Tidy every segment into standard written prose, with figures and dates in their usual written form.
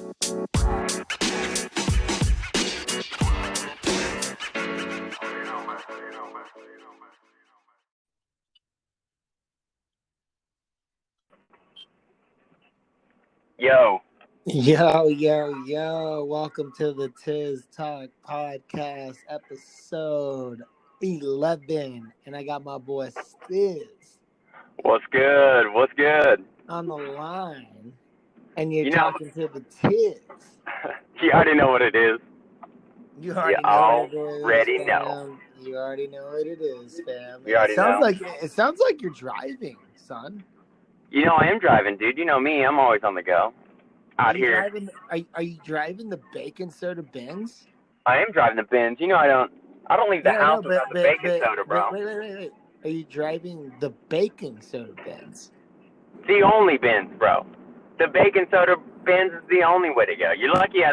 Yo. Yo. Welcome to the Tizz Talk podcast, episode 11. And I got my boy Stizz. What's good? On the line. And you're talking to the Tizz. You already know what it is. You already know what it is, fam. It sounds like you're driving, son. You know I am driving, dude. You know me. I'm always on the go. Out here. Are you driving the bacon soda Benz? I am driving the Benz. You know I don't leave the house without the bacon soda, bro. Wait. Are you driving the bacon soda Benz? The only Benz, bro. The bacon soda Benz is the only way to go. You're lucky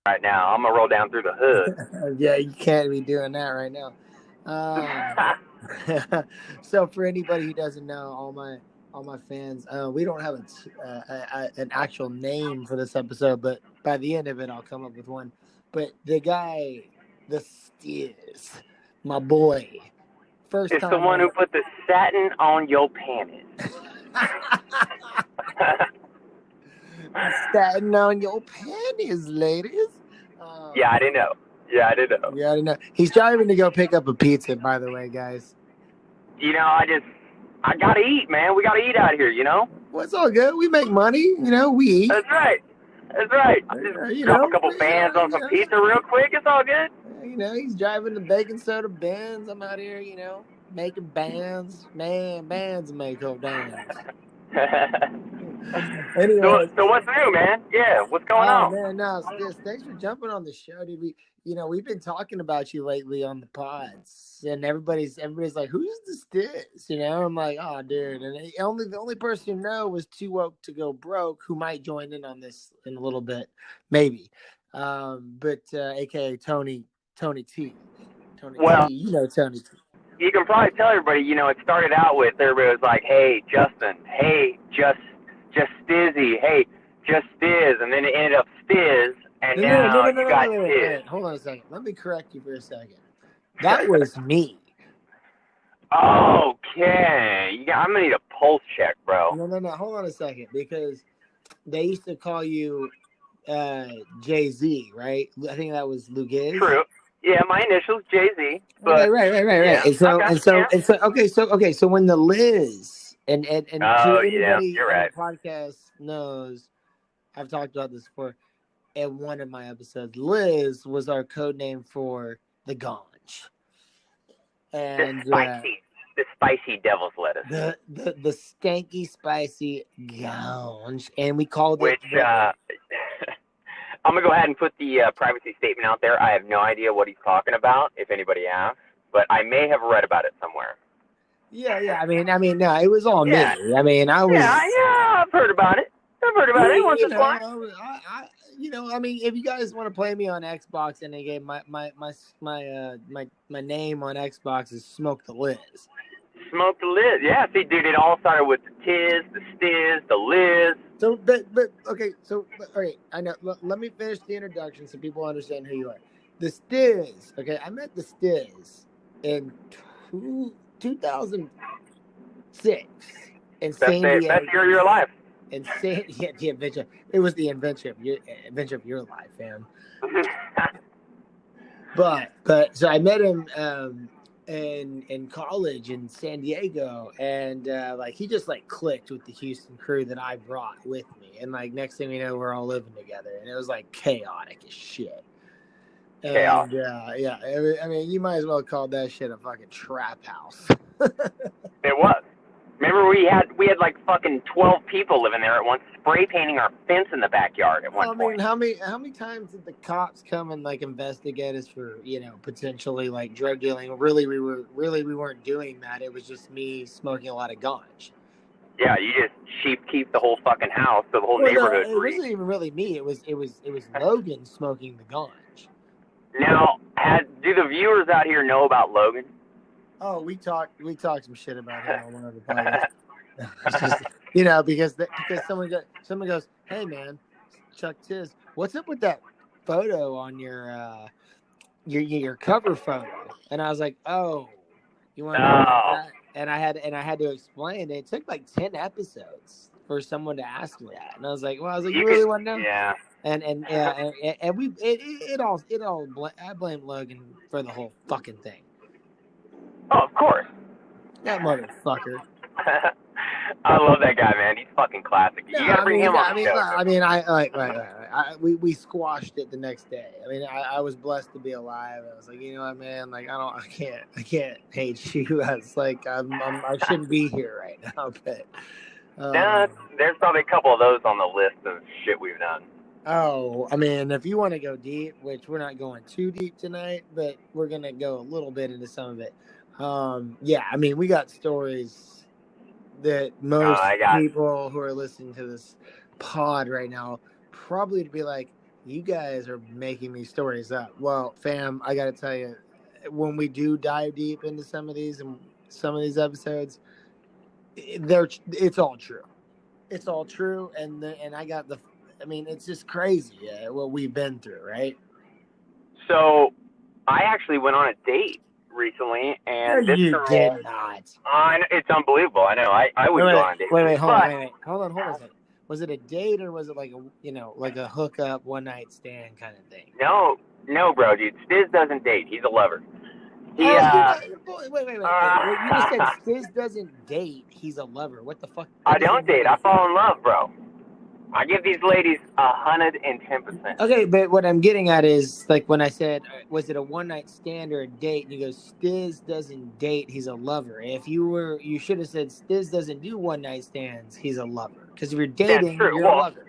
right now. I'm gonna roll down through the hood. Yeah, you can't be doing that right now. So for anybody who doesn't know, all my fans, we don't have an actual name for this episode, but by the end of it, I'll come up with one. But the guy, the STIZZ, my boy, it's the one who put the satin on your panties. Satin on your panties, ladies. Yeah, I didn't know. He's driving to go pick up a pizza, by the way, guys. You know, I gotta eat, man. We gotta eat out here, you know? Well, it's all good. We make money, you know, we eat. That's right. Just drop a couple bands on some pizza real quick. It's all good. You know, he's driving the bacon soda Benz. I'm out here, you know, making bands. Man, bands make up dance. Anyway, so what's new, man? Yeah, what's going on? Man, no, thanks for jumping on the show, dude. We've been talking about you lately on the pods, and everybody's like, "Who's the STIZZ?" You know, I'm like, "Oh, dude," and the only person you know was Too Woke to Go Broke, who might join in on this in a little bit, maybe. But AKA Tony T. Well, T, you know Tony T. You can probably tell everybody, you know, it started out with everybody was like, "Hey, Justin. Hey, just Stizzy. Hey, just Stizz," and then it ended up STIZZ, and now you got Tizz. Hold on a second. Let me correct you for a second. That was me. Okay. Yeah, I'm gonna need a pulse check, bro. No. Hold on a second, because they used to call you Jay-Z, right? I think that was Lugiz. True. Yeah, my initials Jay-Z. But right. Yeah. So when the Liz and anybody you're right. on the podcast knows, I've talked about this before in one of my episodes. Liz was our code name for the ganj. And the spicy devil's lettuce. The stanky spicy ganj, and we called it. Which I'm gonna go ahead and put the privacy statement out there. I have no idea what he's talking about, if anybody asks, but I may have read about it somewhere. Yeah. I mean, no, it was all me. I mean, I was. Yeah, I've heard about it. Once or twice. I mean, if you guys want to play me on Xbox, and again, my name on Xbox is Smoke the Liz. Smoke the Liz. Yeah, see, dude, it all started with the Tizz, the STIZZ, the Liz. So, but okay, so, all right, I know. Let me finish the introduction so people understand who you are. The STIZZ, okay, I met the STIZZ in 2006 in San Diego. That's your life. And the adventure. It was the adventure of your life, fam. But so I met him in college in San Diego, and he just clicked with the Houston crew that I brought with me, and next thing we know, we're all living together, and it was chaotic as shit. And yeah, I mean, you might as well call that shit a fucking trap house. It was. Remember, we had fucking 12 people living there at once, spray painting our fence in the backyard at one point. How many times did the cops come and investigate us for potentially drug dealing? Really, we weren't doing that. It was just me smoking a lot of ganj. Yeah, you just sheep keep the whole fucking house, so the whole neighborhood. No, it wasn't even really me. It was Logan smoking the ganj. Now, do the viewers out here know about Logan? Oh, we talked some shit about him on one of the podcasts. Because someone goes, "Hey man, Chuctizz, what's up with that photo on your cover photo? And I was like, oh, you want to know about that? And I had to explain. It took like 10 episodes for someone to ask me that, and I was like, you really want to know? Yeah. And we I blame Logan for the whole fucking thing. Oh, of course. That motherfucker. I love that guy, man. He's fucking classic. You gotta bring him on the show. We squashed it the next day. I mean, I was blessed to be alive. I was like, you know what, man? Like, I can't hate you. I was like, I shouldn't be here right now. But there's probably a couple of those on the list of shit we've done. Oh, I mean, if you want to go deep, which we're not going too deep tonight, but we're gonna go a little bit into some of it. Yeah, I mean, we got stories that most people who are listening to this pod right now probably to be like, you guys are making these stories up. Well, fam, I got to tell you, when we do dive deep into some of these episodes, it's all true. It's all true, and I got the. I mean, it's just crazy what we've been through, right? So, I actually went on a date recently, and no, you did not. It's unbelievable. I know. I would go on a date. Wait, hold on a second. Was it a date or was it like a hookup, one night stand kind of thing? No, bro, dude. Stizz doesn't date. He's a lover. Wait. You just said Stizz doesn't date. He's a lover. What the fuck? I don't date. I fall in love, bro. I give these ladies 110%. Okay, but what I'm getting at is, like, when I said, was it a one-night stand or a date? And you go, Stizz doesn't date, he's a lover. If you should have said, Stizz doesn't do one-night stands, he's a lover. Because if you're dating, you're a lover.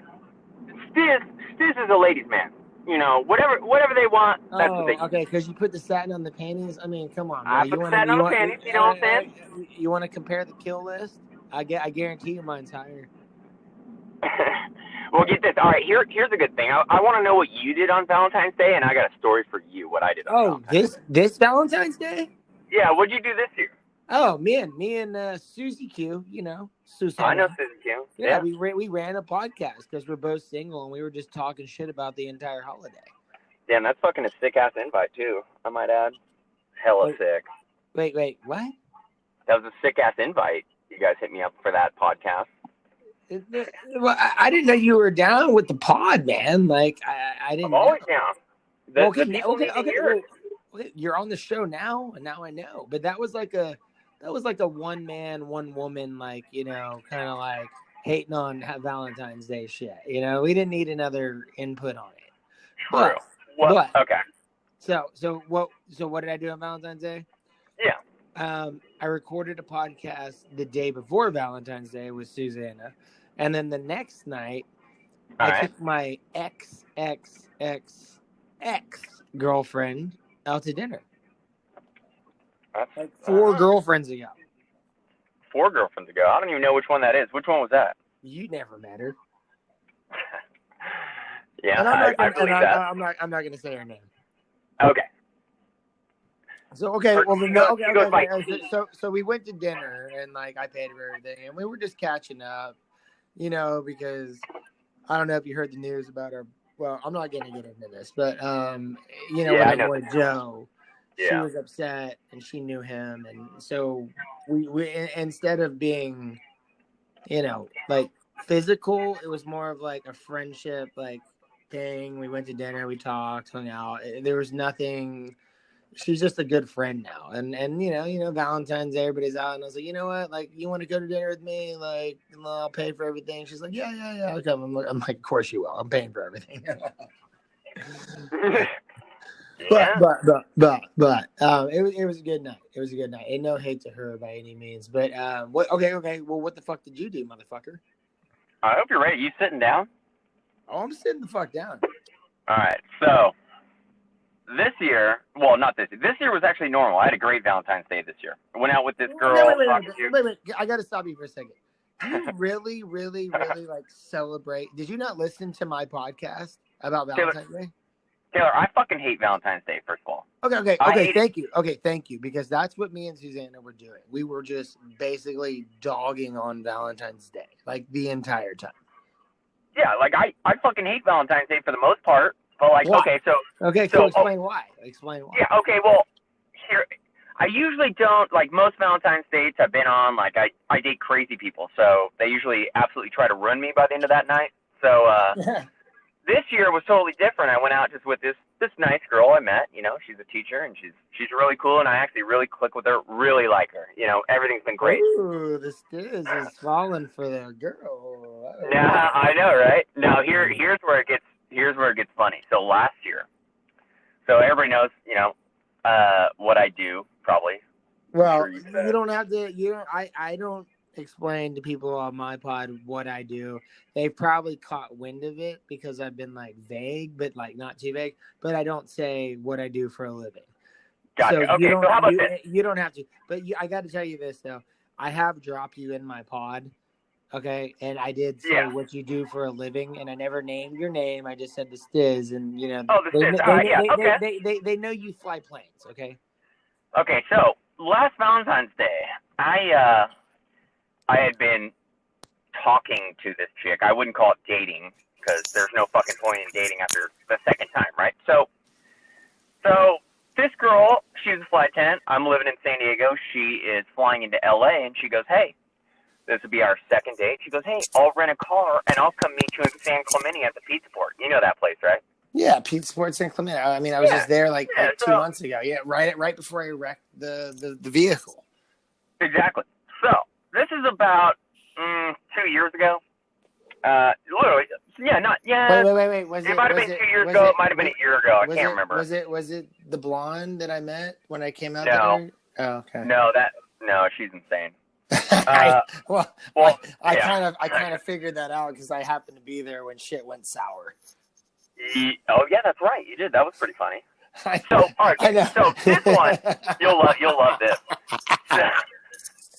Stizz is a ladies' man. You know, whatever they want, that's what they do. Okay, because you put the satin on the panties? I mean, come on, bro. I put the satin on the panties, you know what I'm saying? You want to compare the kill list? I guarantee you mine's higher. Well, get this. All right, here's a good thing. I want to know what you did on Valentine's Day, and I got a story for you, what I did on Valentine's Day. This Valentine's Day? Yeah, what'd you do this year? Oh, me and Susie Q, Susanna. I know Susie Q. Yeah, we ran a podcast because we're both single, and we were just talking shit about the entire holiday. Damn, that's fucking a sick-ass invite, too, I might add. Hella sick. Wait, what? That was a sick-ass invite. You guys hit me up for that podcast. Well, I didn't know you were down with the pod, man. Like, I didn't. I'm always down. Okay. You're on the show now, and now I know. But that was like a one man, one woman, like, kind of like hating on Valentine's Day shit. We didn't need another input on it. True. But okay. So what did I do on Valentine's Day? Yeah. I recorded a podcast the day before Valentine's Day with Susanna. And then the next night, I took my ex girlfriend out to dinner. Like 4 girlfriends ago. 4 girlfriends ago? I don't even know which one that is. Which one was that? You never met her. Yeah, I believe that. I'm not going to say her name. Okay. So So we went to dinner, and like I paid for everything, and we were just catching up. Because I don't know if you heard the news about her. Well, I'm not going to get into this, but my boy Joe, she was upset, and she knew him, and so we instead of being, like physical, it was more of like a friendship like thing. We went to dinner, we talked, hung out. There was nothing. She's just a good friend now, and Valentine's Day, everybody's out, and I was like, you know what, like, you want to go to dinner with me? Like, I'll pay for everything. She's like, yeah, I'll come. I'm like, of course you will. I'm paying for everything. But it was a good night. It was a good night. And no hate to her by any means. But okay. Well, what the fuck did you do, motherfucker? I hope you're ready. You sitting down? Oh, I'm sitting the fuck down. All right. So this year, well, not this year. This year was actually normal. I had a great Valentine's Day this year. I went out with this girl. Wait. I got to stop you for a second. Do you really, really, really like celebrate? Did you not listen to my podcast about Valentine's Day? Taylor, I fucking hate Valentine's Day, first of all. Okay, thank you. Okay, thank you. Because that's what me and Susanna were doing. We were just basically dogging on Valentine's Day, like the entire time. Yeah, like I fucking hate Valentine's Day for the most part. But like, why? okay, so explain why. Explain why. Yeah, okay, well, here I usually don't like most Valentine's dates I've been on. Like I date crazy people, so they usually absolutely try to ruin me by the end of that night. So this year was totally different. I went out just with this nice girl I met. You know, she's a teacher and she's really cool, and I actually really click with her, really like her. You know, everything's been great. Ooh, the Stizz is falling for the girl. Yeah, I know, right? Now here's where it gets funny. So last year, so everybody knows, you know, what I do probably. Well, you don't have to. You don't. I don't explain to people on my pod what I do. They've probably caught wind of it because I've been like vague, but like not too vague. But I don't say what I do for a living. Gotcha. So okay, so how about this? You don't have to. But I got to tell you this though. I have dropped you in my pod. Okay, and I did say what you do for a living, and I never named your name. I just said the Stizz, and you know, they know you fly planes. Okay. Okay, so last Valentine's Day, I had been talking to this chick. I wouldn't call it dating because there's no fucking point in dating after the second time, right? So this girl, she's a flight attendant. I'm living in San Diego. She is flying into LA, and she goes, "Hey, this will be our second date." She goes, "Hey, I'll rent a car and I'll come meet you in San Clemente at the Pizza Port." You know that place, right? Yeah, Pizza Port San Clemente. I mean, I was just there like 2 months ago. Yeah, right before I wrecked the vehicle. Exactly. So this is about 2 years ago. Literally, Wait. It might have been 2 years ago. It might have been a year ago. I can't remember. Was it the blonde that I met when I came out there? Oh, okay. No, she's insane. I kind of figured that out because I happened to be there when shit went sour. Oh yeah, that's right. You did. That was pretty funny. So all right. So this one, you'll love this.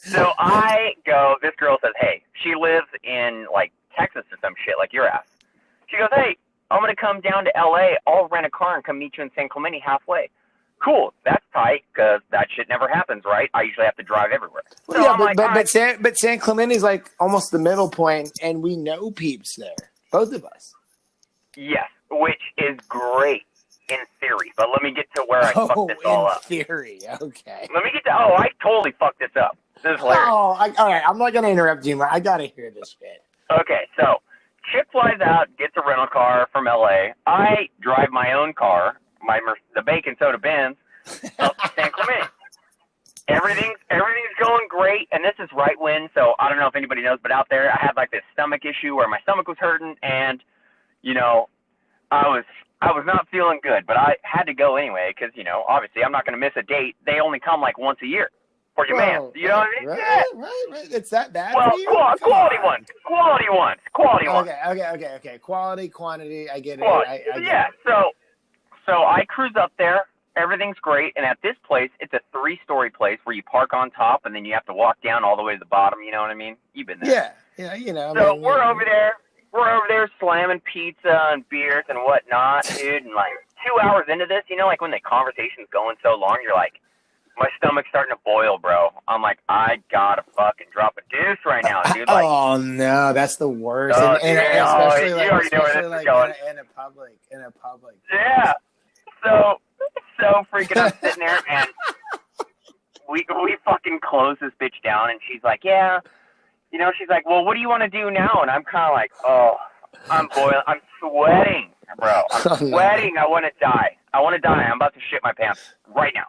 So I go. This girl says, "Hey," she lives in like Texas or some shit, like your ass. She goes, "Hey, I'm gonna come down to LA. I'll rent a car and come meet you in San Clemente halfway." Cool, that's tight because that shit never happens, right? I usually have to drive everywhere. So yeah, but San Clemente is like almost the middle point, and we know peeps there, both of us. Yes, which is great in theory, but let me get to where I fucked this all up. In theory, okay. Let me get to. I totally fucked this up. This is hilarious. All right, I'm not gonna interrupt you, man. I gotta hear this shit. Okay, so chick flies out, gets a rental car from LA. I drive my own car. The Bacon Soda Benz up to San Clemente. Everything's going great, and this is right when. So I don't know if anybody knows, but out there I had like this stomach issue where my stomach was hurting, and you know, I was not feeling good, but I had to go anyway because you know, obviously I'm not going to miss a date. They only come like once a year for your man. You know what I mean? Right. It's that bad. Well, for you? quality ones. Okay. Quality, quantity. I get it. I get it. So I cruise up there. Everything's great. And at this place, it's a 3-story place where you park on top and then you have to walk down all the way to the bottom. You know what I mean? You've been there. Yeah, you know. So we're over there. We're over there slamming pizza and beers and whatnot, dude. And like 2 hours into this, you know, like when the conversation's going so long, you're like, my stomach's starting to boil, bro. I'm like, I gotta fucking drop a deuce right now, dude. Like, oh no, that's the worst. Especially in a public. Yeah. So freaking I'm sitting there and we fucking close this bitch down and she's like, yeah. You know, she's like, well, what do you want to do now? And I'm kind of like, oh, I'm boiling. I'm sweating, bro. I'm sweating. I want to die. I'm about to shit my pants right now.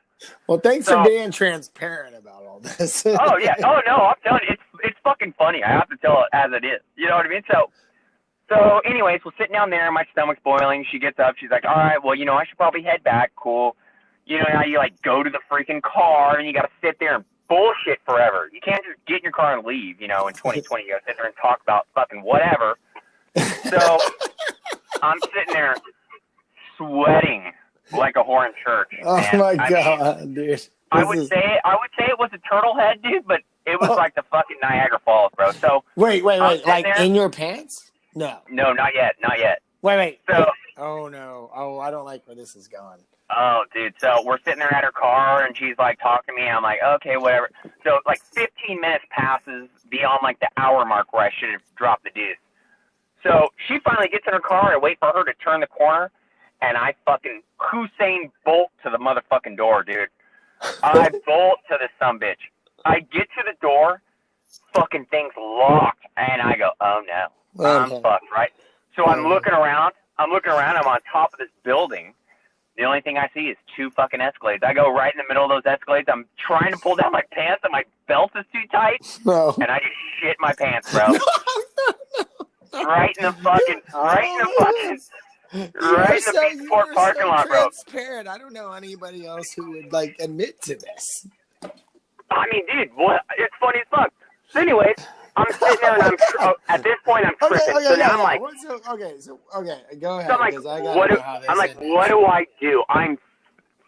Well, thanks for being transparent about all this. Oh, yeah. Oh, no, I'm telling you, it's fucking funny. I have to tell it as it is. You know what I mean? So anyways, we're sitting down there. My stomach's boiling. She gets up. She's like, all right, well, you know, I should probably head back. Cool. You know how you, like, go to the freaking car and you got to sit there and bullshit forever. You can't just get in your car and leave, you know, in 2020. You got to sit there and talk about fucking whatever. So I'm sitting there sweating like a whore in church. Oh, my God, dude. I would say it was a turtle head, dude, but it was like the fucking Niagara Falls, bro. So wait, like in your pants? No, not yet. Wait. So, oh no, I don't like where this is going. Oh, dude. So we're sitting there at her car, and she's like talking to me. I'm like, okay, whatever. So like 15 minutes passes beyond like the hour mark where I should have dropped the deuce. So she finally gets in her car. I wait for her to turn the corner, and I fucking Hussein Bolt to the motherfucking door, dude. I bolt to the sumbitch. I get to the door, fucking thing's locked, and I go, oh no, I'm fucked, right? So I'm looking around. I'm on top of this building. The only thing I see is 2 fucking Escalades. I go right in the middle of those Escalades. I'm trying to pull down my pants, and my belt is too tight, and I just shit my pants, bro. Right in the big sport parking lot, bro. Transparent. I don't know anybody else who would like admit to this. I mean, dude, what? It's funny as fuck. So, anyways, I'm sitting there and at this point I'm tripping. Okay, so now I'm like, go ahead. So I'm like, what do I do? I'm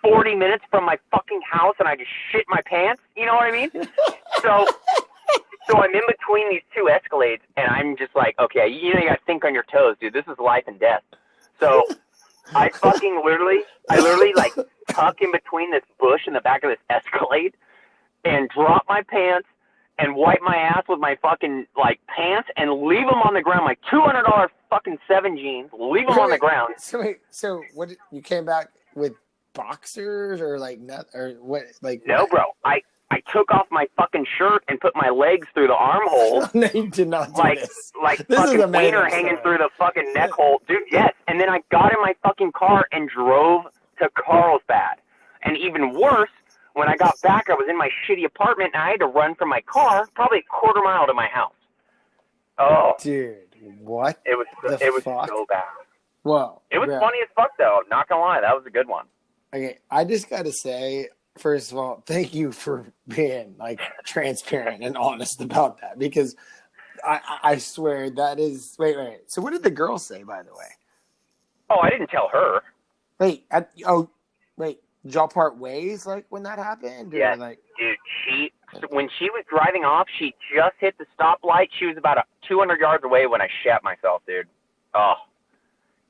40 minutes from my fucking house and I just shit my pants. You know what I mean? So I'm in between these 2 Escalades, and I'm just like, okay, you gotta think on your toes, dude. This is life and death. So I literally like tuck in between this bush in the back of this Escalade and drop my pants and wipe my ass with my fucking like pants and leave them on the ground, my $200 fucking 7 jeans. Leave them on the ground. So what? You came back with boxers or like not or what? Like no, bro. I took off my fucking shirt and put my legs through the armhole. No, you did not do this. Like this fucking wiener hanging through the fucking neck hole. Dude, yes. And then I got in my fucking car and drove to Carlsbad. And even worse, when I got back, I was in my shitty apartment and I had to run from my car probably a quarter mile to my house. Oh. Dude, what? It was so bad. Whoa. It was funny as fuck, though. Not gonna lie. That was a good one. Okay, I just got to say, first of all, thank you for being like transparent and honest about that, because I swear that is wait. So what did the girl say, by the way? Oh, I didn't tell her. Wait, did y'all part ways like when that happened? Yeah, like, dude, when she was driving off, she just hit the stoplight. She was about 200 yards away when I shat myself, dude. Oh.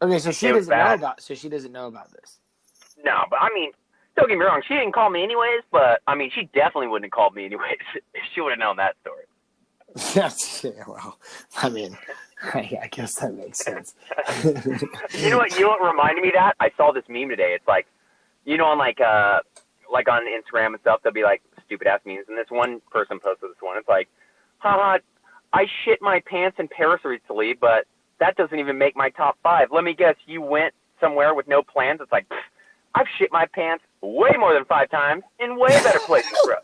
Okay, so she doesn't know about this. No, but I mean, don't get me wrong. She didn't call me anyways, but I mean, she definitely wouldn't have called me anyways if she would have known that story. Yeah, well, I mean, I guess that makes sense. You know what reminded me of that? I saw this meme today. It's like, you know, on like on Instagram and stuff, there'll be like stupid ass memes, and this one person posted this one. It's like, haha, I shit my pants in Paris recently, but that doesn't even make my top 5. Let me guess, you went somewhere with no plans. It's like, I've shit my pants way more than 5 times in way better places, bro.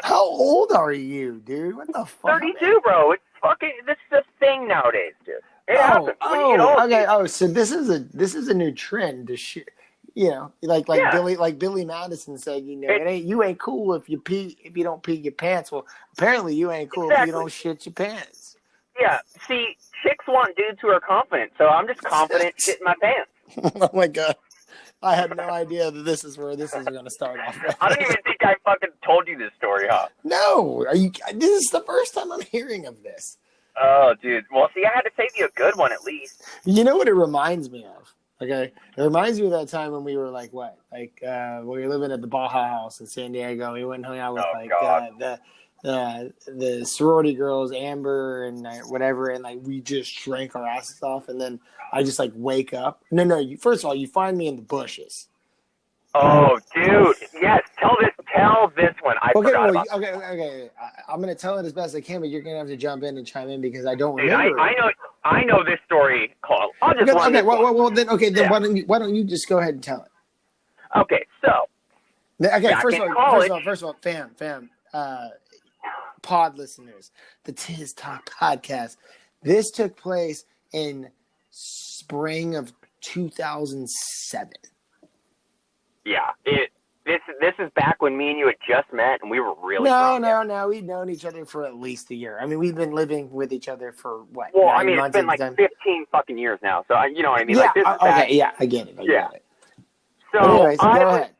How old are you, dude? What the fuck? 32, bro. It's fucking. This is a thing nowadays, dude. It happens when you get old. Okay. Oh, so this is a new trend to shit. You know, like Billy Madison said, you know, you ain't cool if you don't pee your pants. Well, apparently you ain't cool if you don't shit your pants. Yeah. See, chicks want dudes who are confident, so I'm just confident shitting my pants. Oh my god. I had no idea that this is where this is going to start off. I don't even think I fucking told you this story, huh? No. This is the first time I'm hearing of this. Oh, dude. Well, see, I had to save you a good one at least. You know what it reminds me of? Okay? It reminds me of that time when we were like, what? Like, we were living at the Baja House in San Diego. We went and hung out with, the sorority girls, Amber and whatever, and like we just drank our asses off, and then I just like wake up. No. First of all, you find me in the bushes. Oh, dude, yes. Tell this one. Okay. I'm gonna tell it as best I can, but you're gonna have to jump in and chime in because I don't remember. I know this story. I'll just why don't you just go ahead and tell it? Okay, so. Okay, first of all, fam. Pod listeners, the Tizz Talk podcast. This took place in spring of 2007. Yeah, this is back when me and you had just met and we were really No. We'd known each other for at least a year. I mean, we've been living with each other for what? Well, I mean, it's been like 15 fucking years now. So you know what I mean? Yeah. Like, I get it. So anyways, go ahead.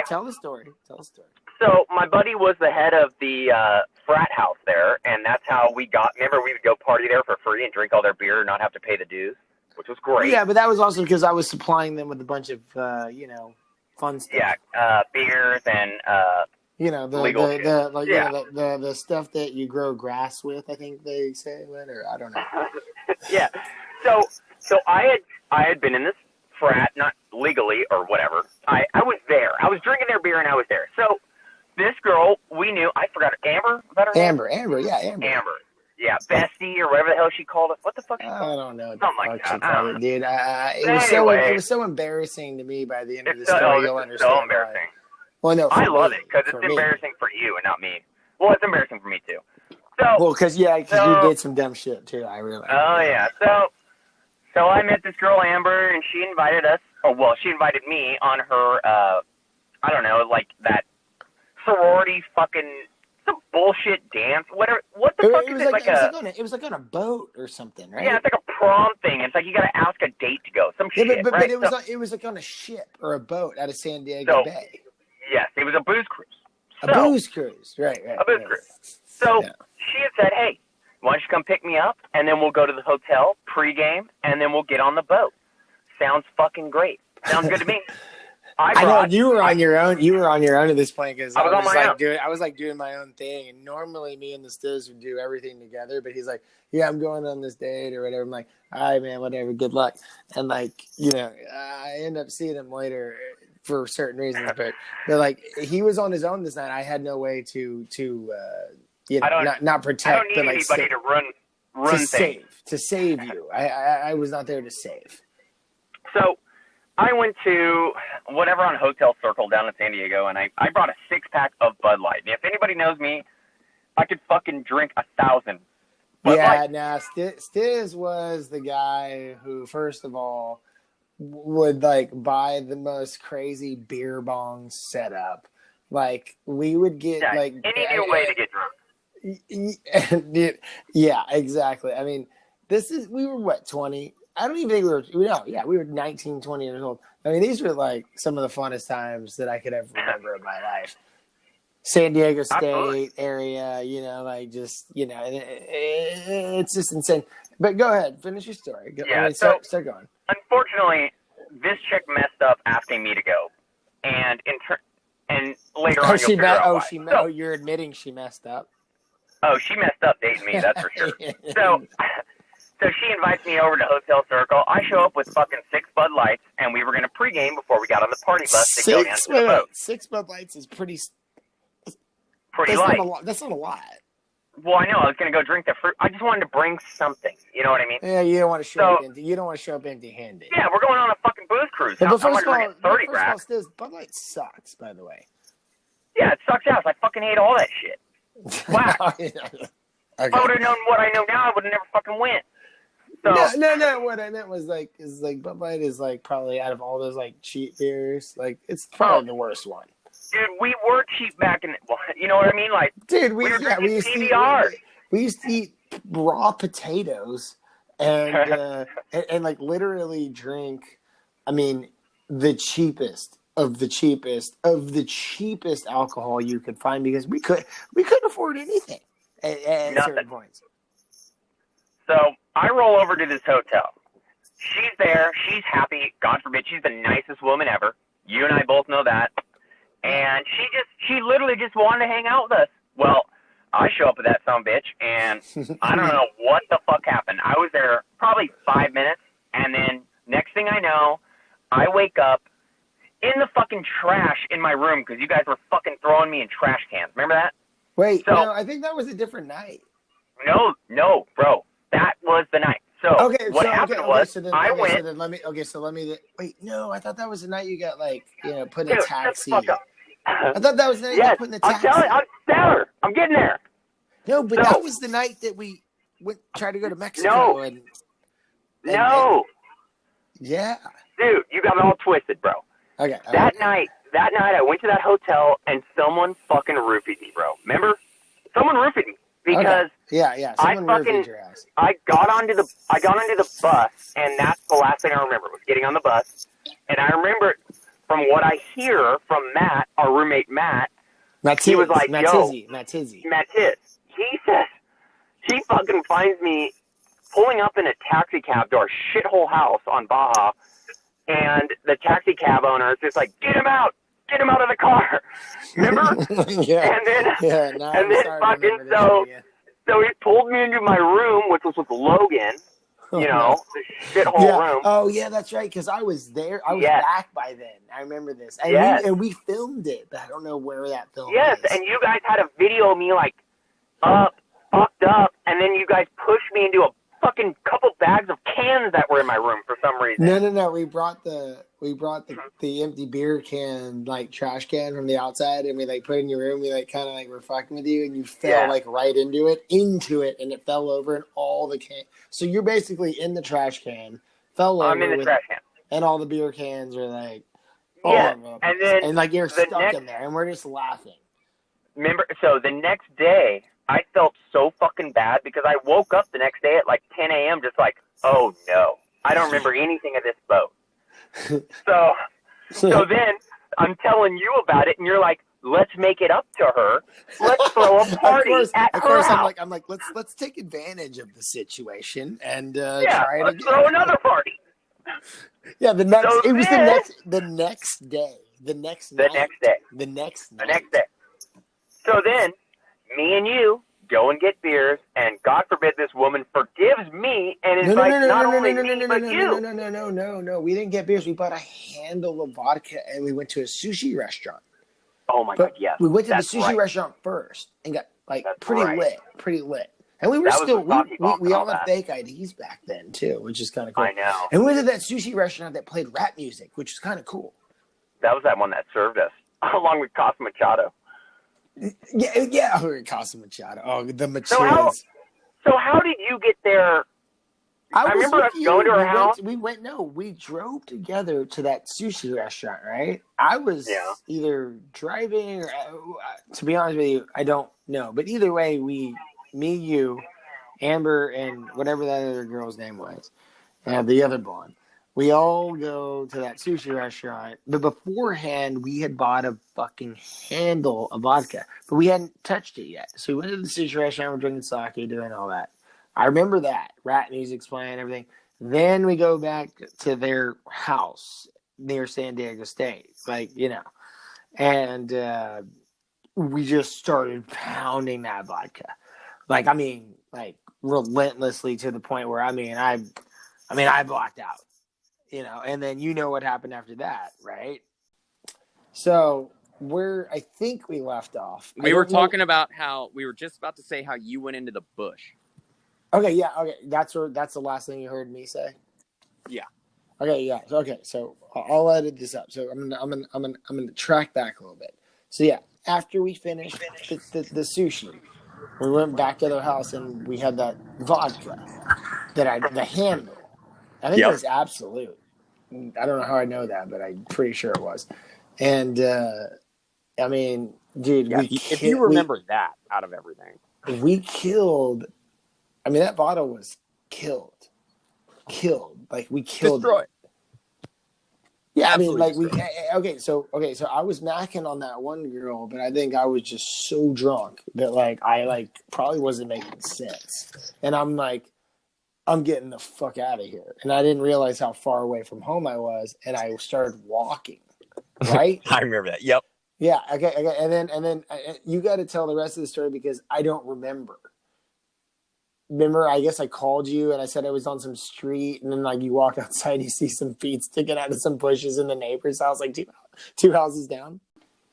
Tell the story. So my buddy was the head of the frat house there, and that's how we got. Remember, we would go party there for free and drink all their beer and not have to pay the dues, which was great. Yeah, but that was also because I was supplying them with a bunch of, fun stuff. Yeah, beers and You know, the legal the, shit. the like Yeah. you know, the stuff that you grow grass with, I think they say, or I don't know. Yeah. So I had been in this frat, not legally or whatever. I was there. I was drinking their beer and I was there. So this girl, we knew, I forgot her, Amber? Was that her name? Amber, yeah, Amber. Amber. Yeah, Bestie or whatever the hell she called it. What the fuck she called it? I don't know. Something like that. She called it, dude. It was so embarrassing to me. By the end of the story, you'll understand. So embarrassing. Well, no, I love it because it's embarrassing for you and not me. Well, it's embarrassing for me too. So because you did some dumb shit too. I realize. Oh yeah. So I met this girl Amber, and she invited us. Oh well, she invited me on her. I don't know, like that sorority fucking some bullshit dance. Whatever. What the fuck is it? It was like on a boat or something, right? Yeah, it's like a prom thing. It's like you got to ask a date to go. Some shit, but right? it was like on a ship or a boat out of San Diego Bay. Yes, it was a booze cruise. Booze cruise, right? A booze cruise. So she had said, "Hey, why don't you come pick me up, and then we'll go to the hotel pregame, and then we'll get on the boat." Sounds fucking great. Sounds good to me. I know you were on your own. You were on your own at this point because I was like doing my own thing. And normally, me and the STIZZ would do everything together. But he's like, "Yeah, I'm going on this date or whatever." I'm like, "All right, man, whatever. Good luck." And like, I end up seeing him later for certain reasons. But like, he was on his own this night. I had no way to not protect. I don't need anybody to run to save you. I was not there to save. So I went to whatever on Hotel Circle down in San Diego, and I brought a 6-pack of Bud Light. And if anybody knows me, I could fucking drink 1,000 Bud Light. Nah, STIZZ was the guy who, first of all, would like buy the most crazy beer bong setup. Like we would get any new way to get drunk. Yeah, exactly. I mean, we were what, 20? I don't even think we were 19, 20 years old. I mean, these were like some of the funnest times that I could ever remember in my life. San Diego State area, it's just insane. But go ahead, finish your story. Start going. Unfortunately, this chick messed up asking me to go, and later on you'll figure out why. You're admitting she messed up. Oh, she messed up dating me, that's for sure. So she invites me over to Hotel Circle. I show up with fucking 6 Bud Lights, and we were going to pregame before we got on the party bus to go down to the boat. 6 Bud Lights is pretty light. That's not a lot. Well, I know. I was going to go drink the fruit. I just wanted to bring something. You know what I mean? Yeah, you don't want to show up empty-handed. Yeah, we're going on a fucking booze cruise. I'm not drinking 30 grams. Bud Light sucks, by the way. Yeah, it sucks ass. I fucking hate all that shit. Wow. Okay. If I would have known what I know now, I would have never fucking went. So, no. What I meant was Bud Light is like probably out of all those like cheap beers, like it's probably the worst one. Dude, we were cheap back in. You know what I mean? Like, dude, we used to eat raw potatoes and like literally drink. I mean, the cheapest of the cheapest alcohol you could find because we couldn't afford anything at certain points. So I roll over to this hotel. She's there. She's happy. God forbid, she's the nicest woman ever. You and I both know that. And she literally just wanted to hang out with us. Well, I show up with that sumbitch, and I don't know what the fuck happened. I was there probably 5 minutes, and then next thing I know, I wake up in the fucking trash in my room because you guys were fucking throwing me in trash cans. Remember that? Wait, no, I think that was a different night. No, bro. That was the night. So what happened was I went. Wait, no, I thought that was the night you got put in a taxi. Shut the fuck up. I thought that was the night you got put in the taxi. I'm getting there. No, but that was the night that we tried to go to Mexico. Yeah. Dude, you got it all twisted, bro. Okay. That night I went to that hotel and someone fucking roofied me, bro. Remember? Someone roofied me because someone roofied your ass. I got onto the bus, and that's the last thing I remember was getting on the bus. And I remember from what I hear from Matt, our roommate Matt, he was like, Matt Tizz. He says he fucking finds me pulling up in a taxi cab to our shithole house on Baja, and the taxi cab owner is just like, get him out, get him out of the car. Remember? Yeah. And then fucking so he pulled me into my room, which was with Logan. You know, the shithole room. Oh, yeah, that's right, because I was there. I was back by then. I remember this. And we filmed it, but I don't know where that film is. Yes, and you guys had a video of me, like, fucked up, and then you guys pushed me into a fucking couple bags of cans that were in my room for some reason. No. We brought the empty beer can, like, trash can from the outside, and we, like, put it in your room. We, like, kind of, like, were fucking with you, and you fell, like, right into it, and it fell over, and all the can. So you're basically in the trash can, fell over. I'm in the trash can. And all the beer cans are, like, all of them. And, like, you're stuck in there, and we're just laughing. Remember, so the next day, I felt so fucking bad because I woke up the next day at, like, 10 a.m. just like, oh, no. I don't remember anything of this boat. So then I'm telling you about it, and you're like, let's make it up to her. Let's throw a party at her house. I'm like, let's take advantage of the situation and try it let's again. Throw another party. Yeah, the next day. The next day. So then, me and you go and get beers, and God forbid this woman forgives me and is not only me, but you. No. We didn't get beers. We bought a handle of vodka, and we went to a sushi restaurant. Oh, my God, yes. We went to the sushi restaurant first and got, like, pretty lit. And we were we all had fake IDs back then, too, which is kind of cool. I know. And we went to that sushi restaurant that played rap music, which is kind of cool. That was that one that served us, along with Casa Machado. Yeah, Casa Machado. Oh, the Machados. So how did you get there? I remember us going to her house. We drove together to that sushi restaurant, right? I was either driving or, to be honest with you, I don't know. But either way, me, you, Amber, and whatever that other girl's name was, and the other blonde, we all go to that sushi restaurant. But beforehand, we had bought a fucking handle of vodka, but we hadn't touched it yet. So we went to the sushi restaurant, we're drinking sake, doing all that. I remember that. Rap music's playing, everything. Then we go back to their house near San Diego State. Like, you know. And we just started pounding that vodka. Like, I mean, like, relentlessly to the point where, I blacked out. You know, and then you know what happened after that, right? So, I think we left off. We were talking about how, we were just about to say how you went into the bush. Okay, that's the last thing you heard me say. Yeah. Okay, so I'll edit this up. So I'm gonna track back a little bit. So yeah, after we finished the sushi, we went back to their house and we had that vodka the handle. I think it was Absolute. I don't know how I know that, but I'm pretty sure it was. And I mean, dude, if you remember that out of everything, we killed. I mean, that bottle was killed. Like, we killed destroyed. Yeah, absolutely. I mean, like, so I was macking on that one girl, but I think I was just so drunk that, like, I probably wasn't making sense. And I'm like, I'm getting the fuck out of here. And I didn't realize how far away from home I was, and I started walking. Right? I remember that. Yep. Yeah. Okay. And then you got to tell the rest of the story because I don't remember. Remember, I guess I called you and I said I was on some street, and then, like, you walk outside, you see some feet sticking out of some bushes in the neighbor's house, like two houses down.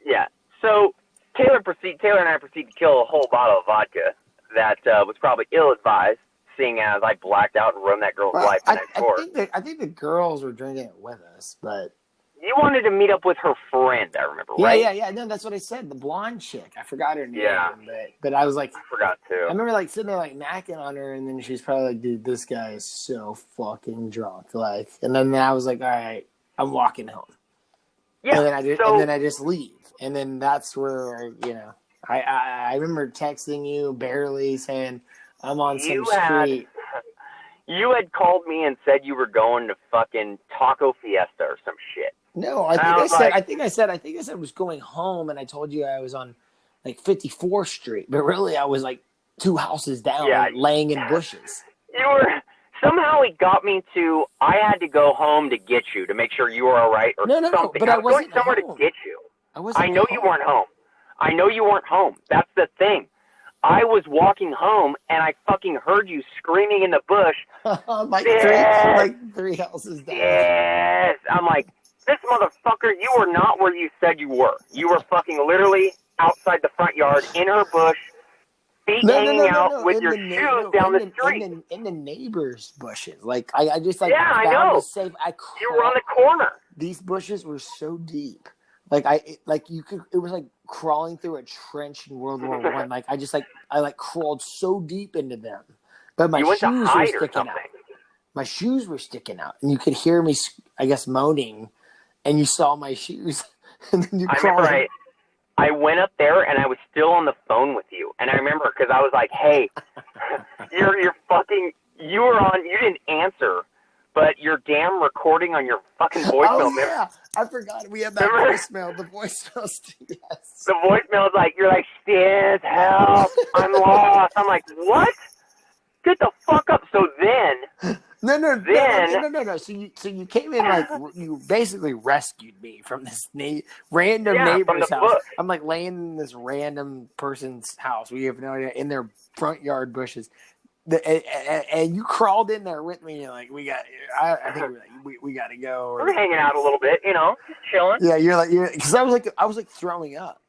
Yeah. So Taylor and I proceed to kill a whole bottle of vodka that was probably ill-advised, seeing as I blacked out and ruined that girl's life next door. I think the girls were drinking it with us, but you wanted to meet up with her friend, I remember, right? Yeah. No, that's what I said. The blonde chick. I forgot her name. Yeah. But I was like, I forgot too. I remember, like, sitting there, like, macking on her, and then she's probably like, dude, this guy is so fucking drunk. Like, and then I was like, all right, I'm walking home. Yeah. And then I just leave. And then that's where, you know, I remember texting you barely saying, I'm on some street. You had called me and said you were going to fucking Taco Fiesta or some shit. No, I think I said I was going home, and I told you I was on, like, 54th Street, but really I was, like, 2 houses down, laying in bushes. Somehow he got me to, I had to go home to get you, to make sure you were all right or something. But I wasn't going somewhere home. to get you. I know you weren't home. I know you weren't home. That's the thing. I was walking home, and I fucking heard you screaming in the bush. like three houses down. Yes. I'm like, this motherfucker, you were not where you said you were. You were fucking literally outside the front yard in her bush, feet hanging out with your shoes down the street. In the neighbor's bushes. Like, I just, like, I know. Safe. You were on the corner. These bushes were so deep. Like, it was like crawling through a trench in World War I. Like, I crawled so deep into them. But my shoes were sticking out. My shoes were sticking out. And you could hear me, I guess, moaning. And you saw my shoes. And then you crawled. I went up there, and I was still on the phone with you. And I remember, because I was like, hey, you didn't answer. But your damn recording on your fucking voicemail. Oh, yeah. I forgot. We had that voicemail. The voicemail, yes. The voicemail is like, you're like, Stizz, help. I'm lost. I'm like, what? Get the fuck up. So then. No. So you came in, like, you basically rescued me from this random neighbor's house. I'm like laying in this random person's house. We have no idea, in their front yard bushes. And you crawled in there with me. And you're like, I think we got to go. We're hanging out a little bit, just chilling. Yeah, because I was like throwing up.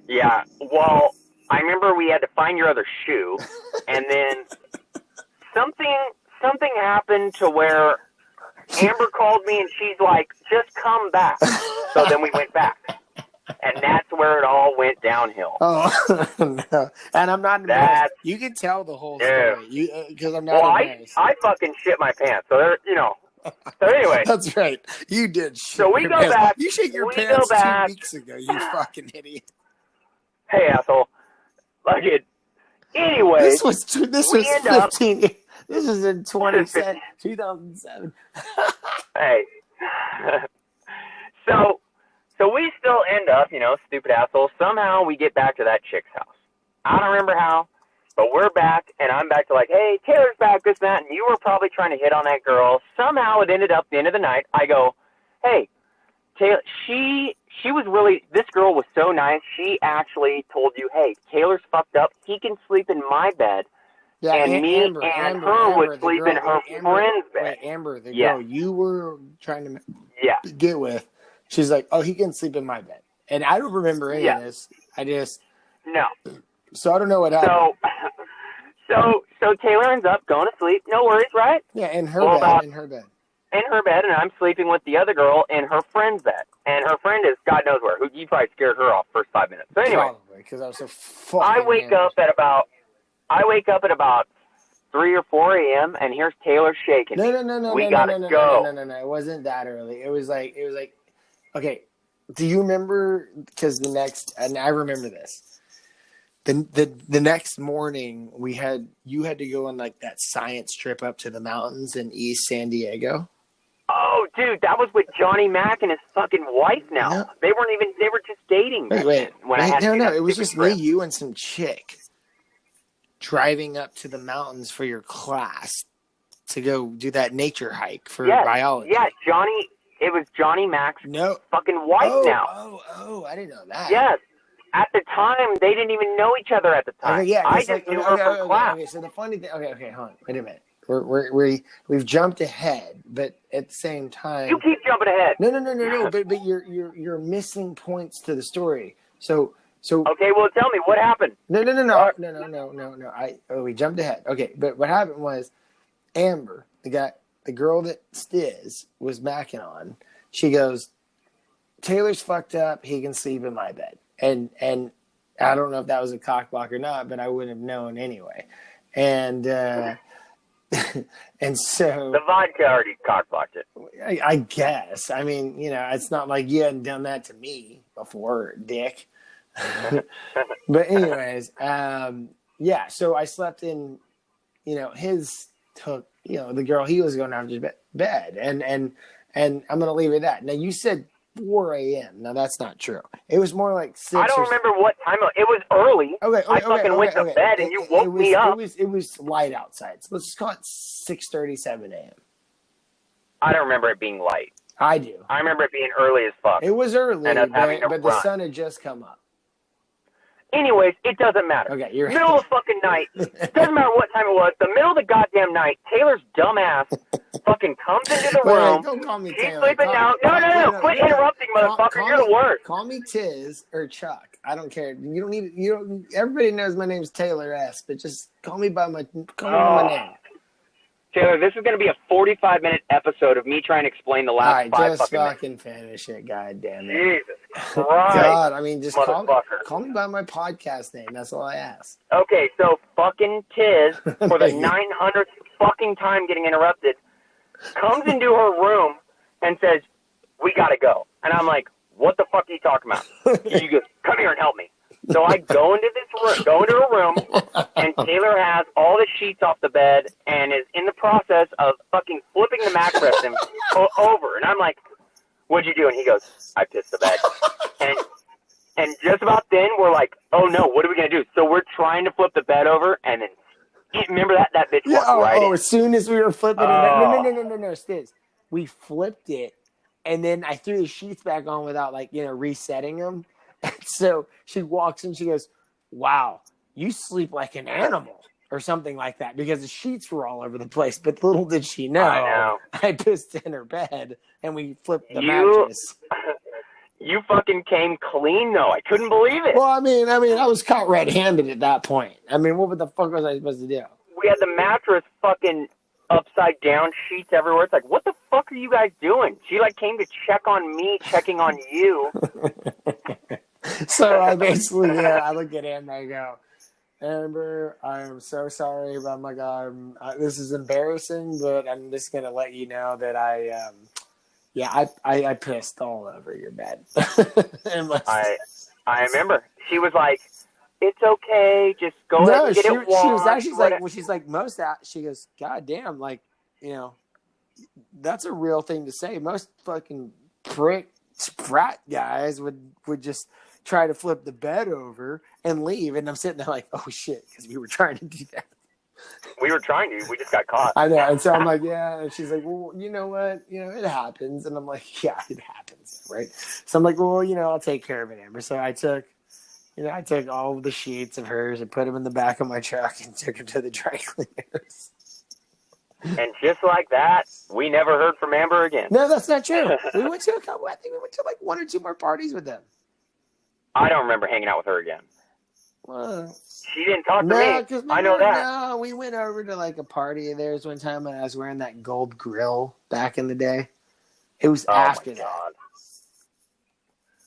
Yeah, well, I remember we had to find your other shoe, and then something happened to where Amber called me and she's like, just come back. So then we went back. And that's where it all went downhill. Oh, no. And I'm not embarrassed. You can tell the whole story. Because I'm not embarrassed. I fucking shit my pants. So there, So anyway. That's right. You did shit. So we go back. You shit your pants 2 weeks ago, you fucking idiot. Hey, asshole. Like it. Anyway. This was 15. This was in 2007. Hey. So we still end up, stupid assholes. Somehow we get back to that chick's house. I don't remember how, but we're back, and I'm back to like, hey, Taylor's back, this, that, and you were probably trying to hit on that girl. Somehow it ended up, at the end of the night, I go, hey, Taylor, she was really, this girl was so nice, she actually told you, hey, Taylor's fucked up, he can sleep in my bed. Yeah, and me and her would sleep in her friend's bed. Amber, the girl you were trying to get with, she's like, oh, he can sleep in my bed. And I don't remember any of this. No. So I don't know what happened. So Taylor ends up going to sleep. No worries, right? Yeah, in her bed. In her bed, and I'm sleeping with the other girl in her friend's bed. And her friend is God knows where. You probably scared her off first 5 minutes. So anyway. Probably, because I was so fucking I wake up at about 3 or 4 a.m. and here's Taylor shaking. No. We gotta go. No. It wasn't that early. It was like, okay. Do you remember? Because and I remember this. The next morning you had to go on like that science trip up to the mountains in East San Diego. Oh, dude, that was with Johnny Mac and his fucking wife now. No. They were just dating. Wait. No, it was just me, you, and some chick driving up to the mountains for your class to go do that nature hike for biology. Yeah, it was Johnny Mac's fucking wife now. Oh, I didn't know that. Yes. At the time, they didn't even know each other at the time. Okay, yeah, I just knew her from class. Okay, so the funny thing... Okay, hold on. Wait a minute. We've jumped ahead, but at the same time... You keep jumping ahead. No. But you're missing points to the story. So... Okay, well, tell me, what happened? No. We jumped ahead. Okay, but what happened was Amber, the girl that Stizz was macking on, she goes, Taylor's fucked up. He can sleep in my bed. And I don't know if that was a cock block or not, but I wouldn't have known anyway. And and so the vodka already cock blocked it. I guess. I mean, it's not like you hadn't done that to me before, dick. But anyways, so I slept in, the girl he was going after bed, and I'm gonna leave it at that. Now you said 4 a.m. Now that's not true. It was more like 6. I don't remember what time it was. Early. I fucking went to bed and you woke me up. It was light outside. So let's just call it 6:37 a.m. I don't remember it being light. I do. I remember it being early as fuck. It was early, but the run. sun had just come up. Anyways, it doesn't matter. Okay, you're middle of the fucking night. Doesn't matter what time it was. The middle of the goddamn night. Taylor's dumbass fucking comes into the room. Don't call me She's Taylor. sleeping now. No. Quit interrupting, motherfucker. You're the worst. Call me Tizz or Chuck. I don't care. You don't need. Everybody knows my name's Taylor S. But just call me by my name. Taylor, this is going to be a 45-minute episode of me trying to explain the last 5 just fucking fucking finish it, God damn it. Jesus Christ. God, I mean, just call me by my podcast name. That's all I ask. Okay, so fucking Tizz, for the 900th fucking time getting interrupted, comes into her room and says, we got to go. And I'm like, what the fuck are you talking about? She goes, come here and help me. So I go into her room, and Taylor has all the sheets off the bed and is in the process of fucking flipping the mattress over. And I'm like, what'd you do? And he goes, I pissed the bed. And just about then, we're like, oh no, what are we going to do? So we're trying to flip the bed over, and then, remember that bitch walked right in. As soon as we were flipping it, no, Stizz. We flipped it, and then I threw the sheets back on without, resetting them. And so she walks in, she goes, wow, you sleep like an animal or something like that because the sheets were all over the place. But little did she know, I pissed in her bed and we flipped the mattress. You fucking came clean, though. I couldn't believe it. Well, I mean, I was caught red-handed at that point. I mean, what the fuck was I supposed to do? We had the mattress fucking upside down, sheets everywhere. It's like, what the fuck are you guys doing? She came to check on me, checking on you. So I basically, I look at Amber and I go, Amber, I am so sorry, but my God, this is embarrassing, but I'm just going to let you know that I pissed all over your bed. I remember. She was like, it's okay, just go ahead and get it washed. She was actually she's like, she goes, God damn, that's a real thing to say. Most fucking frat guys would just try to flip the bed over and leave. And I'm sitting there like, oh shit, because we were trying to do that. We were trying to. We just got caught. I know. And so I'm like, yeah. And she's like, well, you know what? It happens. And I'm like, yeah, it happens, right? So I'm like, well, I'll take care of it, Amber. So I took all of the sheets of hers and put them in the back of my truck and took them to the dry cleaners. And just like that, we never heard from Amber again. No, that's not true. We went to I think we went to 1 or 2 more parties with them. I don't remember hanging out with her again. Well, she didn't talk to me. I know that. No, we went over to a party of theirs one time when I was wearing that gold grill back in the day. It was after that. God.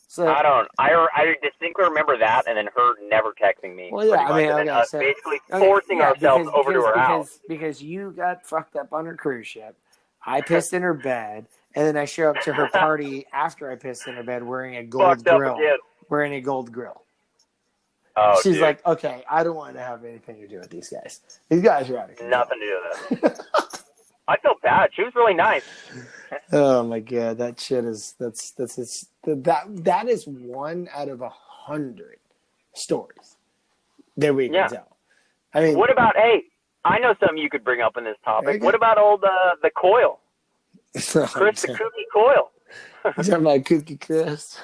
So I distinctly remember that, and then her never texting me. Well, yeah, basically forcing ourselves over to her house because you got fucked up on her cruise ship. I pissed in her bed, and then I show up to her party after I pissed in her bed wearing a gold grill. Wearing a gold grill. Oh, she's like, okay, I don't want to have anything to do with these guys. These guys are out of control. Nothing to do with it. I felt bad. She was really nice. Oh my God, that shit is that is 1 out of 100 stories that we can tell. I mean, what about? Hey, I know something you could bring up in this topic. What about the Coil? Chris the Kooky Coil. You talking about Kooky Chris?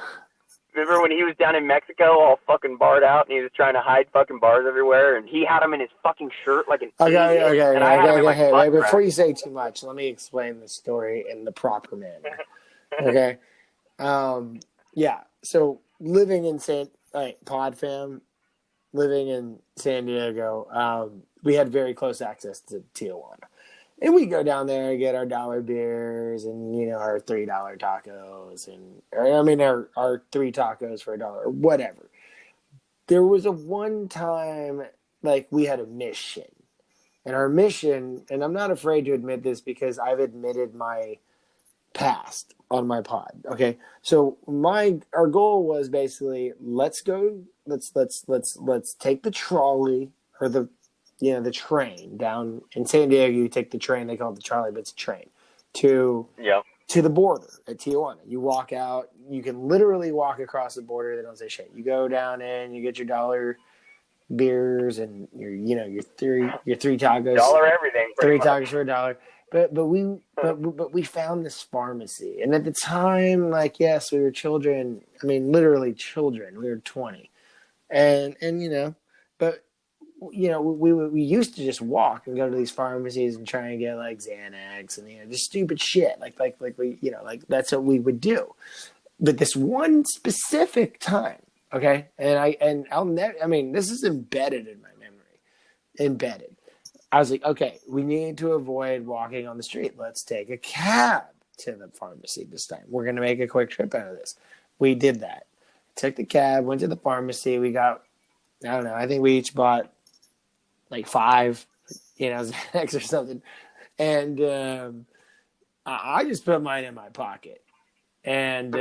Remember when he was down in Mexico all fucking barred out and he was trying to hide fucking bars everywhere and he had him in his fucking shirt like an idiot. Okay. Before you say too much, let me explain the story in the proper manner. Okay? So living in Pod Fam, living in San Diego, we had very close access to Tijuana. And we go down there and get our $1 beers and, our $3 tacos our 3 tacos for $1 or whatever. There was a one time, we had a mission. And our mission, and I'm not afraid to admit this because I've admitted my past on my pod. Okay. So our goal was basically, let's take the trolley or the train down in San Diego. You take the train, they call it the trolley, but it's a train to the border at Tijuana. You walk out, you can literally walk across the border. They don't say shit. You go down in, you get your $1 beers and your 3 tacos. $1 everything. 3 tacos for $1. but we found this pharmacy, and at the time, like, yes, we were children. I mean, literally children. We were 20, and but we used to just walk and go to these pharmacies and try and get like Xanax and just stupid shit. Like we like that's what we would do. But this one specific time, okay, and I'll never. I mean, this is embedded in my memory. Embedded. I was like, okay, we need to avoid walking on the street. Let's take a cab to the pharmacy this time. We're going to make a quick trip out of this. We did that. Took the cab, went to the pharmacy. We got, I don't know, I think we each bought like 5, Xanax or something. And I just put mine in my pocket. And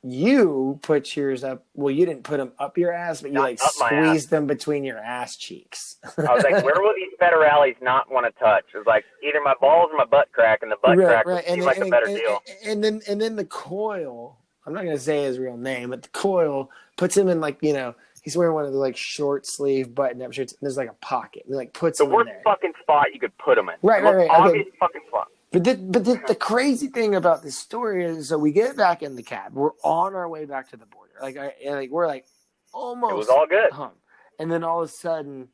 you put yours up. Well, you didn't put them up your ass, but you like squeezed them between your ass cheeks. I was like, where will these federales not want to touch? It was like either my balls or my butt crack, and the butt crack would seem like a better deal. And then the coil, I'm not going to say his real name, but the coil puts him in like, he's wearing one of the like short sleeve button up shirts, and there's like a pocket. And like puts him in there. The worst fucking spot you could put him in. Right. Obvious fucking spot. But the crazy thing about this story is, so we get back in the cab. We're on our way back to the border. We're like almost. It was all good. And then all of a sudden,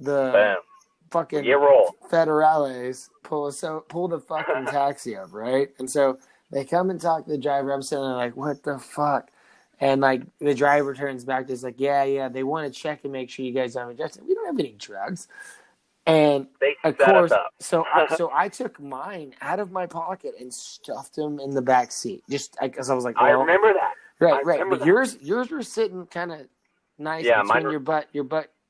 the fucking federales pull the fucking taxi up, right? And so they come and talk to the driver. I'm sitting there like, what the fuck? And like the driver turns back to us like, yeah, they want to check and make sure you guys don't have drugs. We don't have any drugs. And they of course, so I took mine out of my pocket and stuffed them in the back seat, just because I was like, I remember that. Right. But yours were sitting kind of nice between your butt,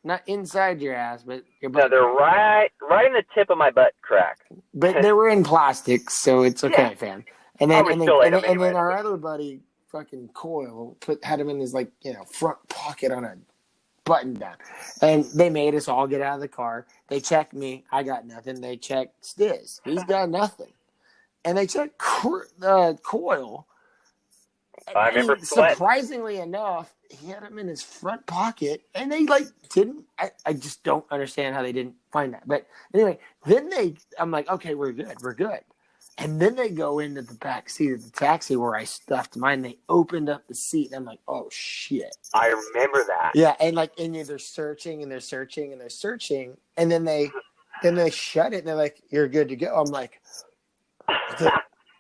not inside your ass, but your butt. No, they're right in the tip of my butt crack. But they were in plastic, so it's okay, fam. And then our other buddy, fucking Coyle, had him in his front pocket on a button down, and they made us all get out of the car. They checked me. I got nothing. They checked Stizz. He's got nothing. And they checked Coyle. I remember surprisingly enough, he had him in his front pocket, and they didn't. I just don't understand how they didn't find that. But anyway, I'm like, okay, we're good. And then they go into the back seat of the taxi where I stuffed mine. They opened up the seat, and I'm like, oh shit. I remember that. Yeah, and they're searching, and then they shut it, and they're like, you're good to go. I'm like,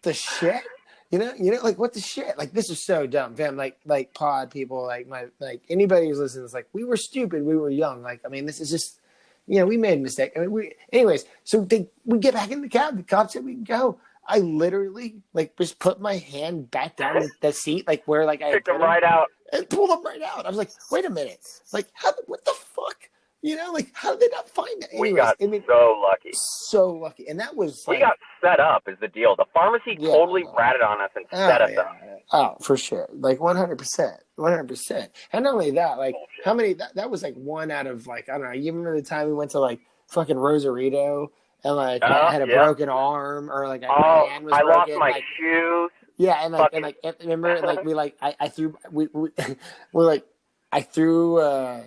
the shit? What the shit? Like, this is so dumb, fam. Like pod people, anybody who's listening is like, we were stupid, we were young. This is just, we made a mistake. Anyways, so we get back in the cab. The cop said we can go. I literally just put my hand back down the seat, where I picked them right out and pulled them right out. I was like, wait a minute, what the fuck? How did they not find that? Anyways, we got so lucky, and that was we got set up is the deal. The pharmacy totally ratted on us and set us up. Oh, for sure, 100%. And not only that, how many? That was one out of I don't know. You remember the time we went to fucking Rosarito and I had a broken arm or my hand was broken. I lost my shoes. Yeah, and remember I threw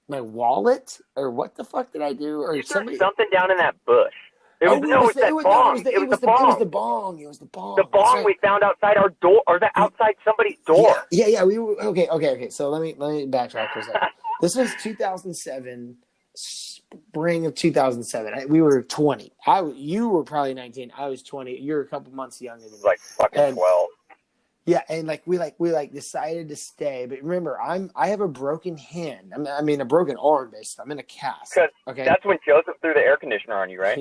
my wallet, or what the fuck did I do? Or something down in that bush. It was the bong. The bong we found outside our door, or outside somebody's door. Yeah. We were okay. So let me backtrack for a second. This was 2007, spring of 2007. We were 20. You were probably 19. I was 20. You're a couple months younger than me. Fucking 12. Yeah, and we decided to stay, but remember, I have a broken hand. I mean a broken arm, basically. I'm in a cast. Okay, that's when Joseph threw the air conditioner on you, right?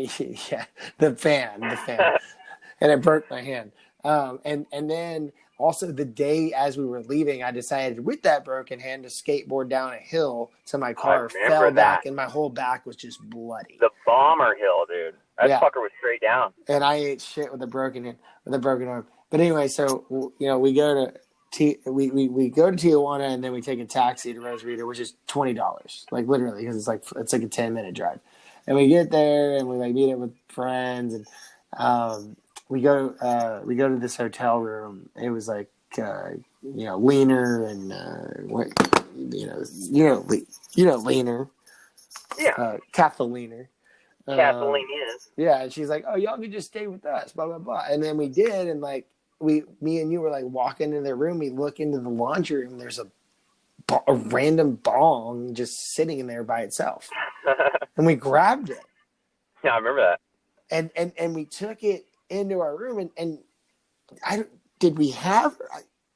Yeah, the fan, and it broke my hand. And then also the day as we were leaving, I decided with that broken hand to skateboard down a hill to my car, fell back, and my whole back was just bloody. The bomber hill, dude. That fucker was straight down. And I ate shit with a broken arm. But anyway, so we go to we go to Tijuana, and then we take a taxi to Rosarito, which is $20, literally, because it's a 10-minute drive. And we get there, and we meet up with friends, and we go to this hotel room. It was leaner and leaner, Catholic leaner. Kathleen is. Yeah, and she's like, "Oh, y'all can just stay with us." Blah blah blah. And then we did, and like me and you were like walking into their room. We look into the laundry room. There's a random bong just sitting in there by itself, and we grabbed it. Yeah, I remember that. And we took it into our room, and did we have?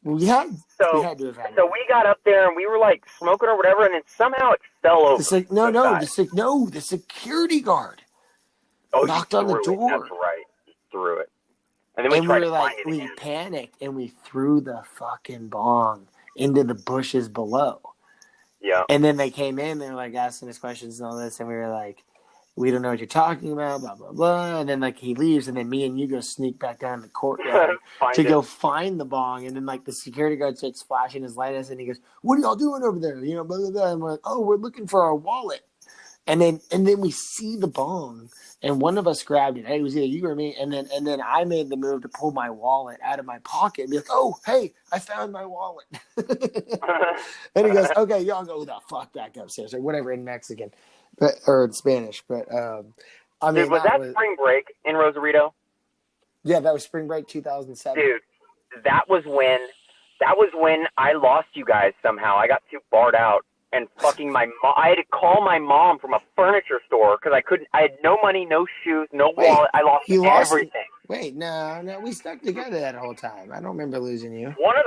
We had to have had it. So we got up there and we were like smoking or whatever, and then somehow it fell over. The security guard knocked on the door. That's right, he threw it, and then we tried to find it. We panicked and we threw the fucking bong into the bushes below. Yeah. And then they came in, they were like asking us questions and all this, and we were like, "We don't know what you're talking about, blah blah blah." And then like he leaves, and then me and you go sneak back down the courtyard to go find the bong. And then like the security guard starts flashing his light at us, and he goes, "What are y'all doing over there?" You know, blah blah blah. And we're like, "Oh, we're looking for our wallet." And then we see the bong, and one of us grabbed it. Hey, it was either you or me. And then I made the move to pull my wallet out of my pocket and be like, "Oh, hey, I found my wallet." And he goes, "Okay, y'all go the fuck back upstairs," or whatever in Mexican. Or in Spanish, but I mean, dude, was that spring break in Rosarito? Yeah, that was spring break 2007. Dude, that was when I lost you guys somehow. I got too barred out, and fucking I had to call my mom from a furniture store because I had no money, no shoes, no wallet. I lost everything. Wait, no, we stuck together that whole time. I don't remember losing you. One of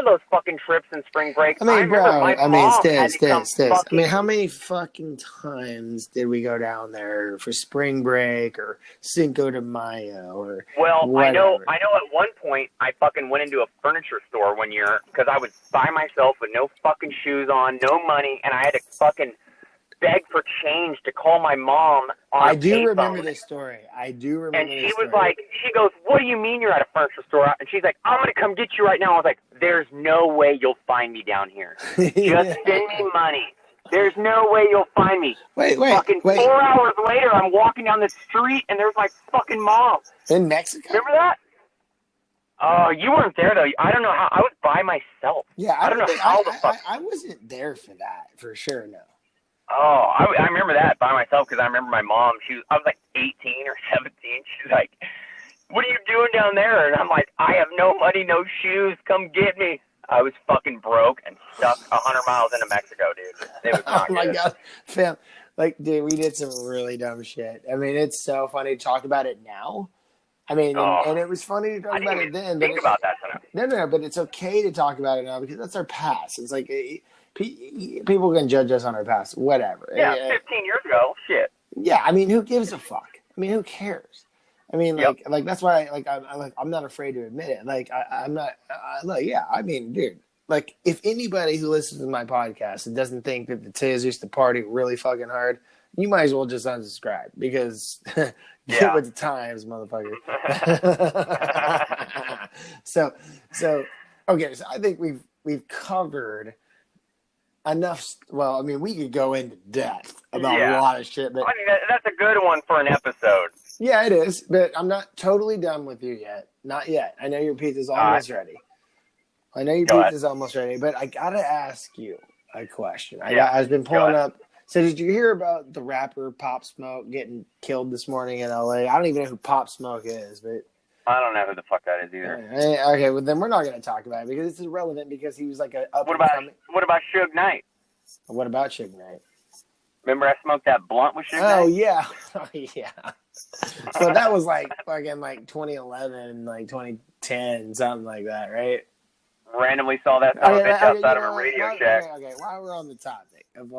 those fucking trips in spring break. I mean, Tizz. I mean, how many fucking times did we go down there for spring break or Cinco de Mayo or? Well, whatever? I know. At one point, I fucking went into a furniture store one year because I was by myself with no fucking shoes on, no money, and I had to fucking beg for change to call my mom on I do remember this story. And she was like, she goes, "What do you mean you're at a furniture store?" And she's like, "I'm going to come get you right now." I was like, "There's no way you'll find me down here. Just send me money. There's no way you'll find me." Wait. 4 hours later, I'm walking down the street and there's my fucking mom. In Mexico? Remember that? Oh, you weren't there though. I don't know how. I was by myself. Yeah, I don't know how the fuck. I wasn't there for that, for sure, no. Oh, I remember that by myself because I remember my mom. I was like 18 or 17. She's like, "What are you doing down there?" And I'm like, "I have no money, no shoes. Come get me." I was fucking broke and stuck 100 miles into Mexico, dude. It was not Oh my good. God, fam! Like, dude, we did some really dumb shit. I mean, it's so funny to talk about it now. I mean, and it was funny to talk about it then. Think about that tonight. No, but it's okay to talk about it now because that's our past. It's like people can judge us on our past, whatever. Yeah, 15 years ago, shit. Yeah, I mean, who gives a fuck? I mean, who cares? I mean, like that's why, I'm not afraid to admit it. Like, I'm not. I mean, dude, like, if anybody who listens to my podcast and doesn't think that the Tizz used to party really fucking hard, you might as well just unsubscribe because get with the times, motherfucker. So okay, so I think we've covered enough. Well, I mean, we could go into depth about a lot of shit, but I mean, that's a good one for an episode. Yeah, it is, but I'm not totally done with you yet. Not yet. I know your pizza's almost ready. But I gotta ask you a question. I've been pulling up. So did you hear about the rapper Pop Smoke getting killed this morning in LA? I don't even know who Pop Smoke is, but I don't know who the fuck that is either. Okay, well then we're not going to talk about it because it's irrelevant because he was like a What about Suge Knight? What about Suge Knight? Remember I smoked that blunt with Suge Knight? Oh yeah. So that was like fucking like 2011, like 2010, something like that, right? Randomly saw that bitch outside of a Radio Shack. Okay, while we're on the topic of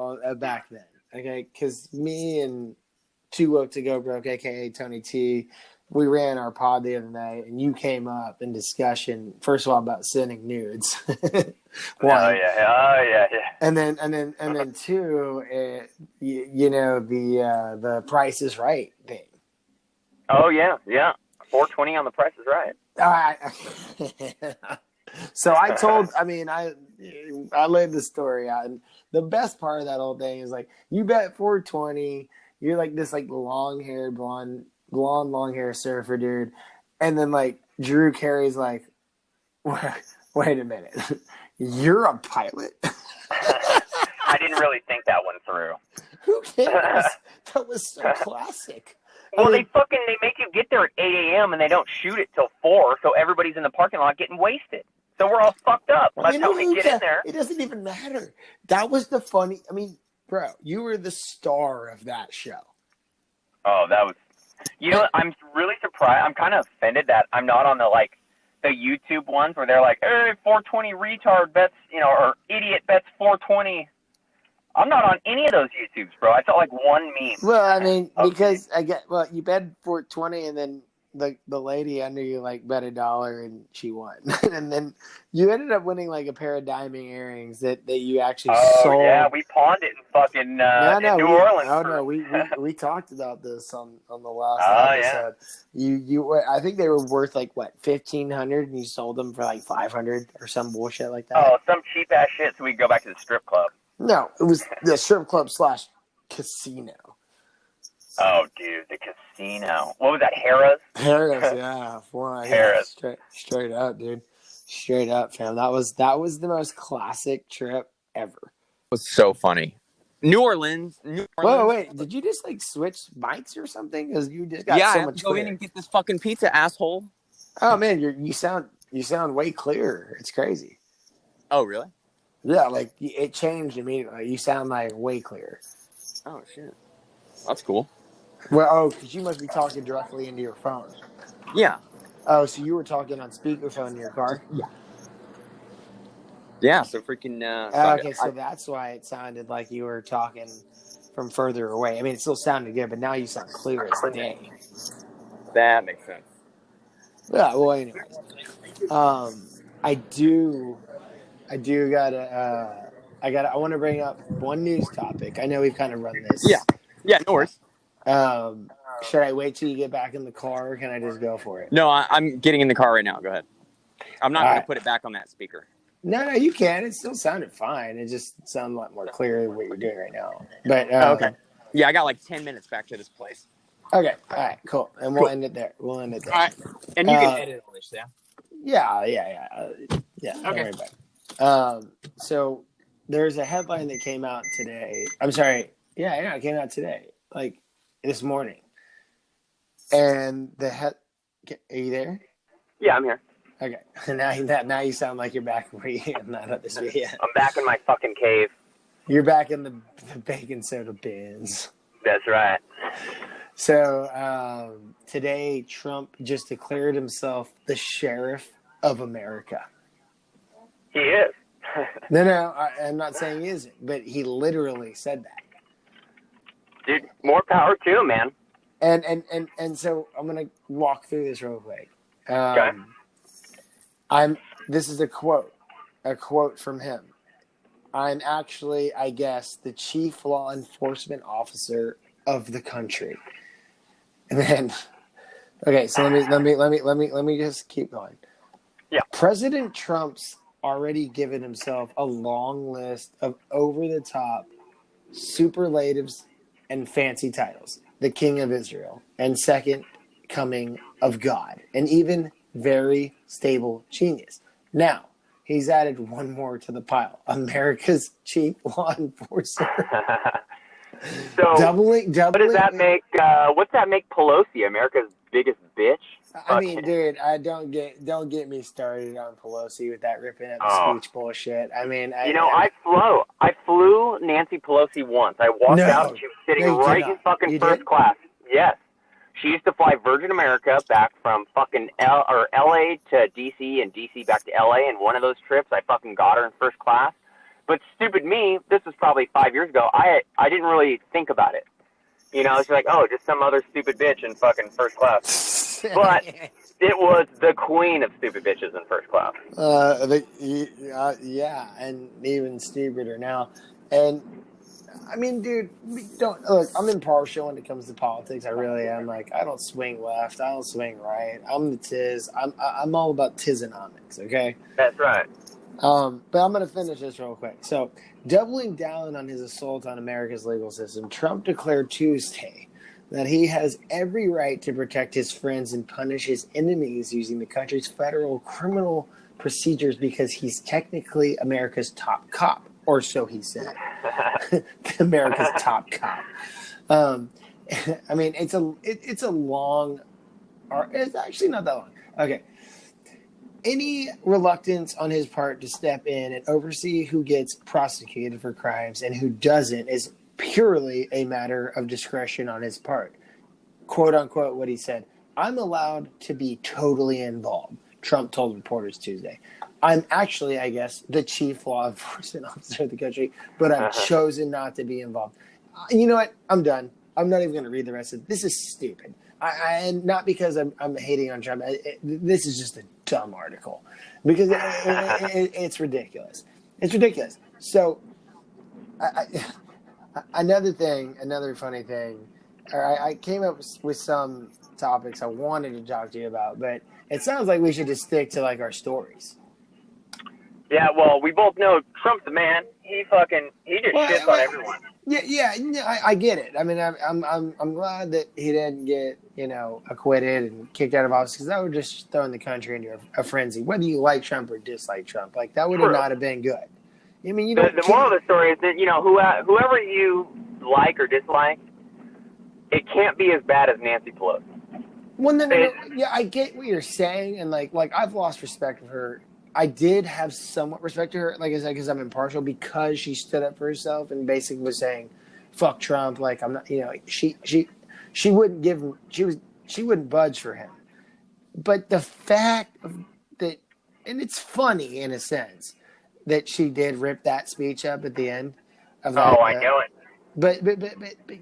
back then, okay, because me and Too Woke to Go Broke, aka Tony T, we ran our pod the other night, and you came up in discussion. First of all, about sending nudes. Yeah. And then two, the Price is Right thing. Oh yeah. 420 on the Price is Right. So I laid the story out, and the best part of that whole thing is like, you bet 420, you're like this like long-haired blonde long-haired surfer dude, and then like Drew Carey's like, wait a minute, you're a pilot? I didn't really think that one through. Who cares? That was so classic. Well, they make you get there at 8 a.m. and they don't shoot it till 4, so everybody's in the parking lot getting wasted. So we're all fucked up by the time we get in there. It doesn't even matter. That was the funny. I mean, bro, you were the star of that show. Oh, that was. You know, I'm really surprised. I'm kind of offended that I'm not on the YouTube ones where they're like, "Hey, 420 retard bets," or "idiot bets 420." I'm not on any of those YouTubes, bro. I felt like one meme. Well, I mean, because you bet 420, and then the lady under you bet $1 and she won, and then you ended up winning a pair of diamond earrings that you actually sold. Oh yeah, we pawned it in fucking in New Orleans. Oh no, we talked about this on the last episode. Yeah. I think they were worth $1,500, and you sold them for $500 or some bullshit like that. Oh, some cheap ass shit, so we could go back to the strip club. No, it was the strip club / casino. Oh, dude, the casino. What was that, Harrah's? Harrah's, yeah. Boy, Harrah's. Straight up, dude. Straight up, fam. That was the most classic trip ever. It was so funny. New Orleans. Wait. Did you just switch mics or something? Because you just got so much go in and get this fucking pizza, asshole. Oh, man, you sound way clearer. It's crazy. Oh, really? Yeah, it changed immediately. You sound way clearer. Oh, shit. That's cool. Well, because you must be talking directly into your phone. Yeah. Oh, so you were talking on speakerphone in your car? Yeah. Yeah, so freaking... okay, so that's why it sounded like you were talking from further away. I mean, it still sounded good, but now you sound clear as day. That makes sense. Yeah, well, anyways. I want to bring up one news topic. I know we've kind of run this. Yeah, no worries. Should I wait till you get back in the car, or can I just go for it? No, I'm getting in the car right now. Go ahead. I'm not going to put it back on that speaker. No, you can. It still sounded fine. It just sounded a lot more clear than what you're doing right now. But okay. Yeah, I got 10 minutes back to this place. Okay. All right. Cool. And we'll end it there. All right. And you can edit all this, yeah? Yeah. Okay. So there's a headline that came out today. I'm sorry. Yeah, it came out today, this morning. And are you there? Yeah, I'm here. Okay. Now you sound like you're back where you're not at this yet. I'm back in my fucking cave. You're back in the baking soda bins. That's right. So today, Trump just declared himself the sheriff of America. He is. No, I'm not saying he isn't, but he literally said that. Dude, more power to him, man. And so I'm gonna walk through this real quick. Okay. This is a quote from him. I'm actually, I guess, the chief law enforcement officer of the country. And then, okay, so let me just keep going. Yeah. President Trump's already given himself a long list of over-the-top superlatives and fancy titles. The King of Israel and Second Coming of God, and even very stable genius. Now, he's added one more to the pile. America's chief law enforcer. So, doubling. What does that make? What's that make Pelosi America's biggest bitch? I mean, dude, don't get me started on Pelosi with that ripping up the speech bullshit. I mean, I flew Nancy Pelosi once. I walked out and she was sitting right in fucking first class. Yes. She used to fly Virgin America back from fucking LA to DC and DC back to LA, and one of those trips I fucking got her in first class. But stupid me, this was probably 5 years ago, I didn't really think about it. It's like, oh, just some other stupid bitch in fucking first class. But it was the queen of stupid bitches in first class. Yeah, and even stupider now. And I mean, dude, don't look. I'm impartial when it comes to politics. I really am. I don't swing left. I don't swing right. I'm the Tizz. I'm all about Tizzonomics. Okay. That's right. But I'm going to finish this real quick. So, doubling down on his assault on America's legal system, Trump declared Tuesday that he has every right to protect his friends and punish his enemies using the country's federal criminal procedures because he's technically America's top cop. or so he said. America's top cop. I mean, it's a long, or it's actually not that long. Okay. Any reluctance on his part to step in and oversee who gets prosecuted for crimes and who doesn't is purely a matter of discretion on his part. Quote unquote, what he said, I'm allowed to be totally involved, Trump told reporters Tuesday. I'm actually, I guess, the chief law enforcement officer of the country, but I've chosen not to be involved. You know what? I'm done. I'm not even going to read the rest of it. This is stupid. And not because I'm hating on Trump. This is just a dumb article because it's ridiculous. It's ridiculous. So another funny thing, I came up with some topics I wanted to talk to you about, but it sounds like we should just stick to like our stories. Yeah, well, we both know Trump's the man. He just shits on everyone. Yeah, I get it. I mean, I'm glad that he didn't get acquitted and kicked out of office because that would just throw the country into a frenzy. Whether you like Trump or dislike Trump, like that would not have been good. I mean, the moral of the story is that whoever you like or dislike, it can't be as bad as Nancy Pelosi. Well, no. Yeah, I get what you're saying, and like I've lost respect for her. I did have somewhat respect to her, like I said, because I'm impartial, because she stood up for herself and basically was saying, "Fuck Trump." Like I'm not, she wouldn't give him, she wouldn't budge for him. But the fact that, and it's funny in a sense that she did rip that speech up at the end of that. I know it. But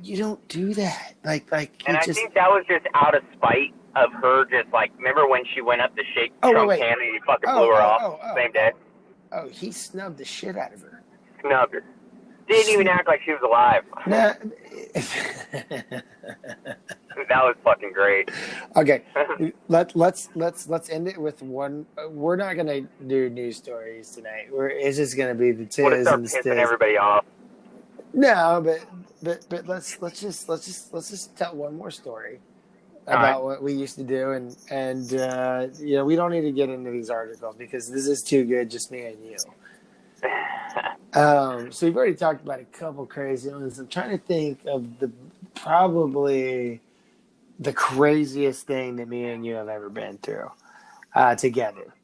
you don't do that. Like. And I think that was just out of spite of her. Just like, remember when she went up to shake Trump's hand and he fucking blew her off the same day? Oh, he snubbed the shit out of her. Snubbed her. Didn't even act like she was alive. Nah. That was fucking great. Okay, let's end it with one. We're not gonna do news stories tonight. It's just gonna be the Tizz and the STIZZ. Everybody off. No, but let's just tell one more story about what we used to do, and we don't need to get into these articles because this is too good, just me and you. So we've already talked about a couple crazy ones. I'm trying to think of probably the craziest thing that me and you have ever been through together.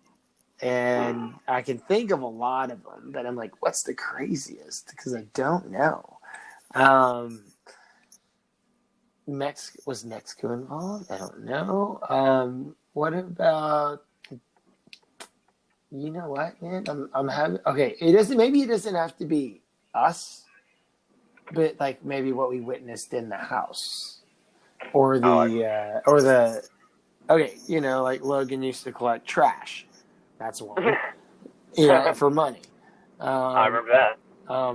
And I can think of a lot of them, but I'm like, what's the craziest? Because I don't know. Was Mexico involved? I don't know. What about, you know what, man? I'm having, okay, maybe it doesn't have to be us, but like maybe what we witnessed in the house. Or okay, like Logan used to collect trash. That's one. For money. I remember that.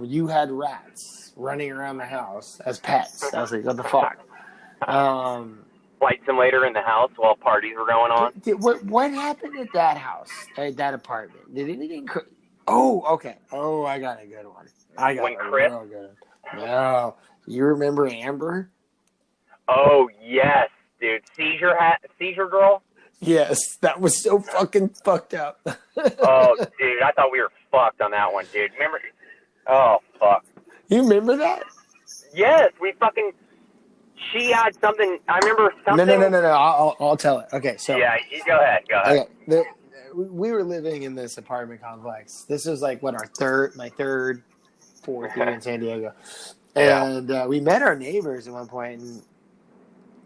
You had rats running around the house as pets. I was like, what the fuck? Flight simulator in the house while parties were going on. What happened at that house, at that apartment? Did anything? Oh, okay. Oh, I got a good one. Real good one. No. You remember Amber? Oh, yes, dude. Seizure girl? Yes, that was so fucking fucked up. Oh, dude, I thought we were fucked on that one, dude. Remember? Oh, fuck. You remember that? Yes, she had something. I remember something. No. I'll tell it. Okay, so. Yeah, you go ahead. Okay, we were living in this apartment complex. This was like, my third, fourth year in San Diego. And we met our neighbors at one point, and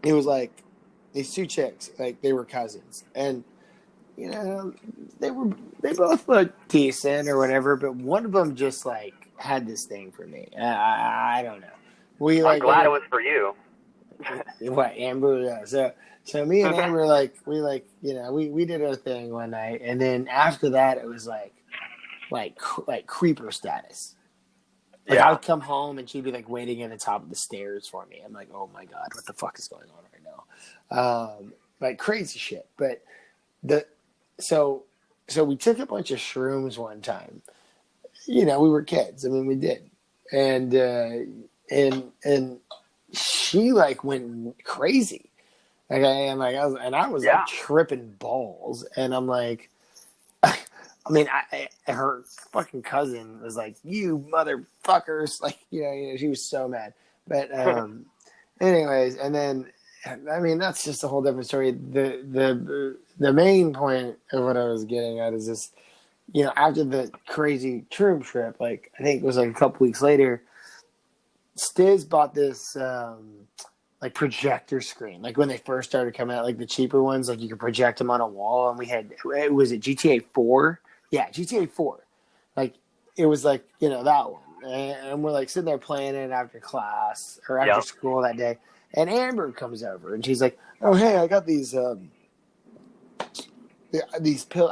it was like, these two chicks, like they were cousins, and they both looked decent or whatever, but one of them just like had this thing for me. I don't know. I'm glad it was for you. What, Amber? Yeah. So me and Amber we did our thing one night, and then after that it was like creeper status. Like I would come home and she'd be like waiting at the top of the stairs for me. I'm like, oh my God, what the fuck is going on right now? Like crazy shit. But so we took a bunch of shrooms one time. We were kids. I mean, we did. And she like went crazy. I was like tripping balls. And I'm like, I mean, her fucking cousin was like, "You motherfuckers!" Like, she was so mad. But anyways, and then I mean, that's just a whole different story. The main point of what I was getting at is this. After the crazy Troom trip, like I think it was like a couple weeks later, Stizz bought this like projector screen. Like when they first started coming out, like the cheaper ones, like you could project them on a wall. And we had, was it GTA 4? Yeah, GTA 4. Like it was like, that one. And we're like sitting there playing it after class or after school that day. And Amber comes over and she's like, "Oh, hey, I got these pills.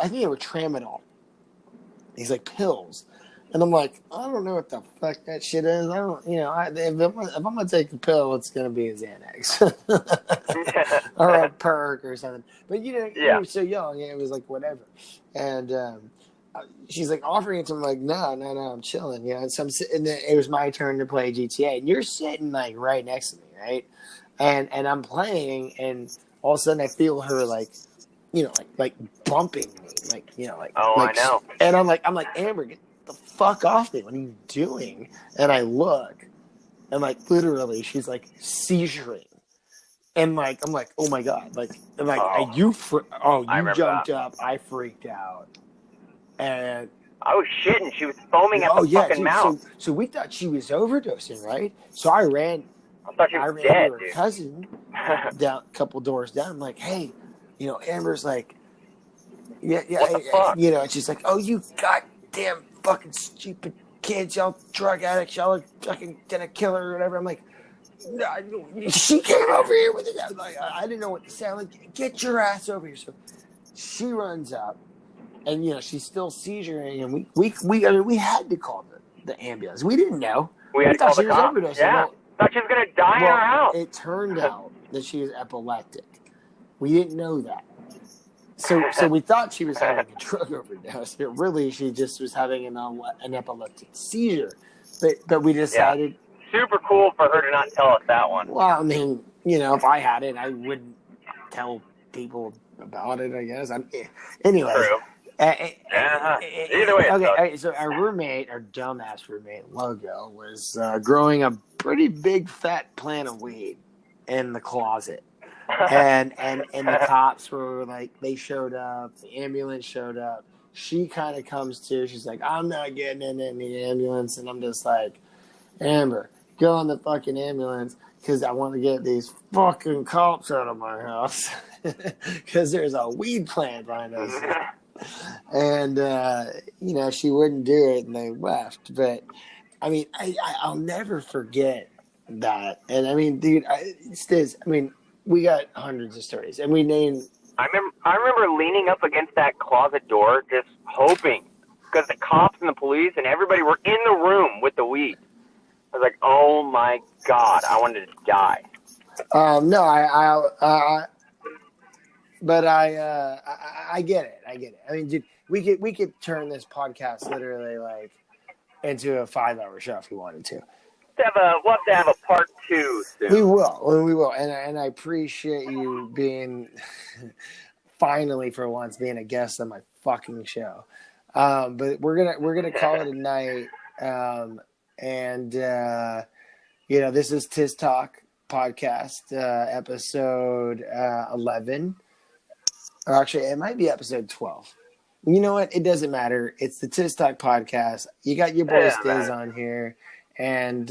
I think they were Tramadol. These like pills." And I'm like, "I don't know what the fuck that shit is. I don't, if I'm gonna take a pill, it's gonna be a Xanax or a perk or something." But you were so young, and it was like whatever. And she's like offering it to me, like, no, I'm chilling. And so and then it was my turn to play GTA, and you're sitting like right next to me, right? And I'm playing, and all of a sudden I feel her like bumping me, I know. And I'm like, "Amber, get the fuck off me! What are you doing?" And I look, and like literally, she's like seizuring, and like I'm like, "Oh my god!" You jumped up, I freaked out, and I was shitting. She was foaming at the fucking mouth. So we thought she was overdosing, right? So I ran. I thought she was ran dead, to her cousin down a couple doors down. I'm like, "Hey, Amber's like, yeah, what the fuck?" And she's like, "Oh, you goddamn fucking stupid kids, y'all drug addicts, y'all are fucking gonna kill her or whatever." I'm like, "No, she came over here with it." Like, I didn't know what to say. I'm like, "Get your ass over here." So she runs up, and she's still seizuring, and we had to call the ambulance. We didn't know. We had to call the cops. Yeah. Thought she was gonna die in her house. It turned out that she was epileptic. We didn't know that. So we thought she was having a drug overdose, but really she just was having an epileptic seizure. But we decided... Yeah. Super cool for her to not tell us that one. Well, I mean, if I had it, I wouldn't tell people about it, I guess. Anyway. True. Either way. Okay, so our dumbass roommate, Logo, was growing a pretty big fat plant of weed in the closet. And the cops were like, they showed up, the ambulance showed up. She kind of comes to, she's like, "I'm not getting in the ambulance." And I'm just like, "Amber, go on the fucking ambulance because I want to get these fucking cops out of my house because there's a weed plant behind us." And, she wouldn't do it and they left. But, I mean, I'll never forget that. And, I mean, dude, we got hundreds of stories, and we named. I remember leaning up against that closet door, just hoping, because the cops and the police and everybody were in the room with the weed. I was like, "Oh my god, I wanted to die." No, but I get it. I mean, dude, we could turn this podcast literally like into a 5-hour show if we wanted to. We'll have to have a part 2 soon. We will, and I appreciate you being finally for once being a guest on my fucking show. But we're gonna call it a night. This is Tizz Talk podcast, episode 11, or actually it might be episode 12. You know what? It doesn't matter. It's the Tizz Talk podcast. You got your boy Stizz on here. And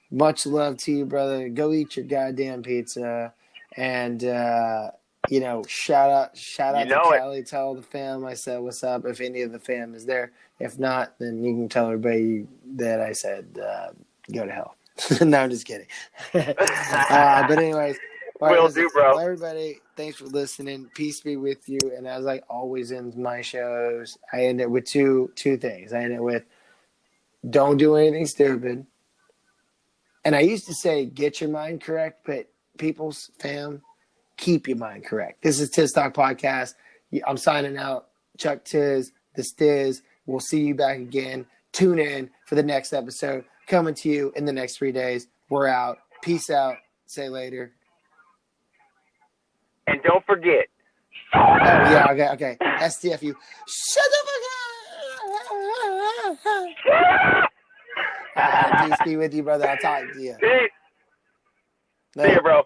much love to you, brother. Go eat your goddamn pizza. And, shout out to Kelly. Tell the fam I said what's up if any of the fam is there. If not, then you can tell everybody that I said go to hell. No, I'm just kidding. But anyways. Will do, bro. Everybody, thanks for listening. Peace be with you. And as I always end my shows, I end it with two things. I end it with, don't do anything stupid. And I used to say, get your mind correct, but people's fam, keep your mind correct. This is Tizz Talk Podcast. I'm signing out. Chuctizz, The STIZZ. We'll see you back again. Tune in for the next episode. Coming to you in the next 3 days. We're out. Peace out. Say later. And don't forget. Oh, yeah, okay. STFU. Shut the fuck up. Peace be with you, brother. I'll talk to you. See you, bro.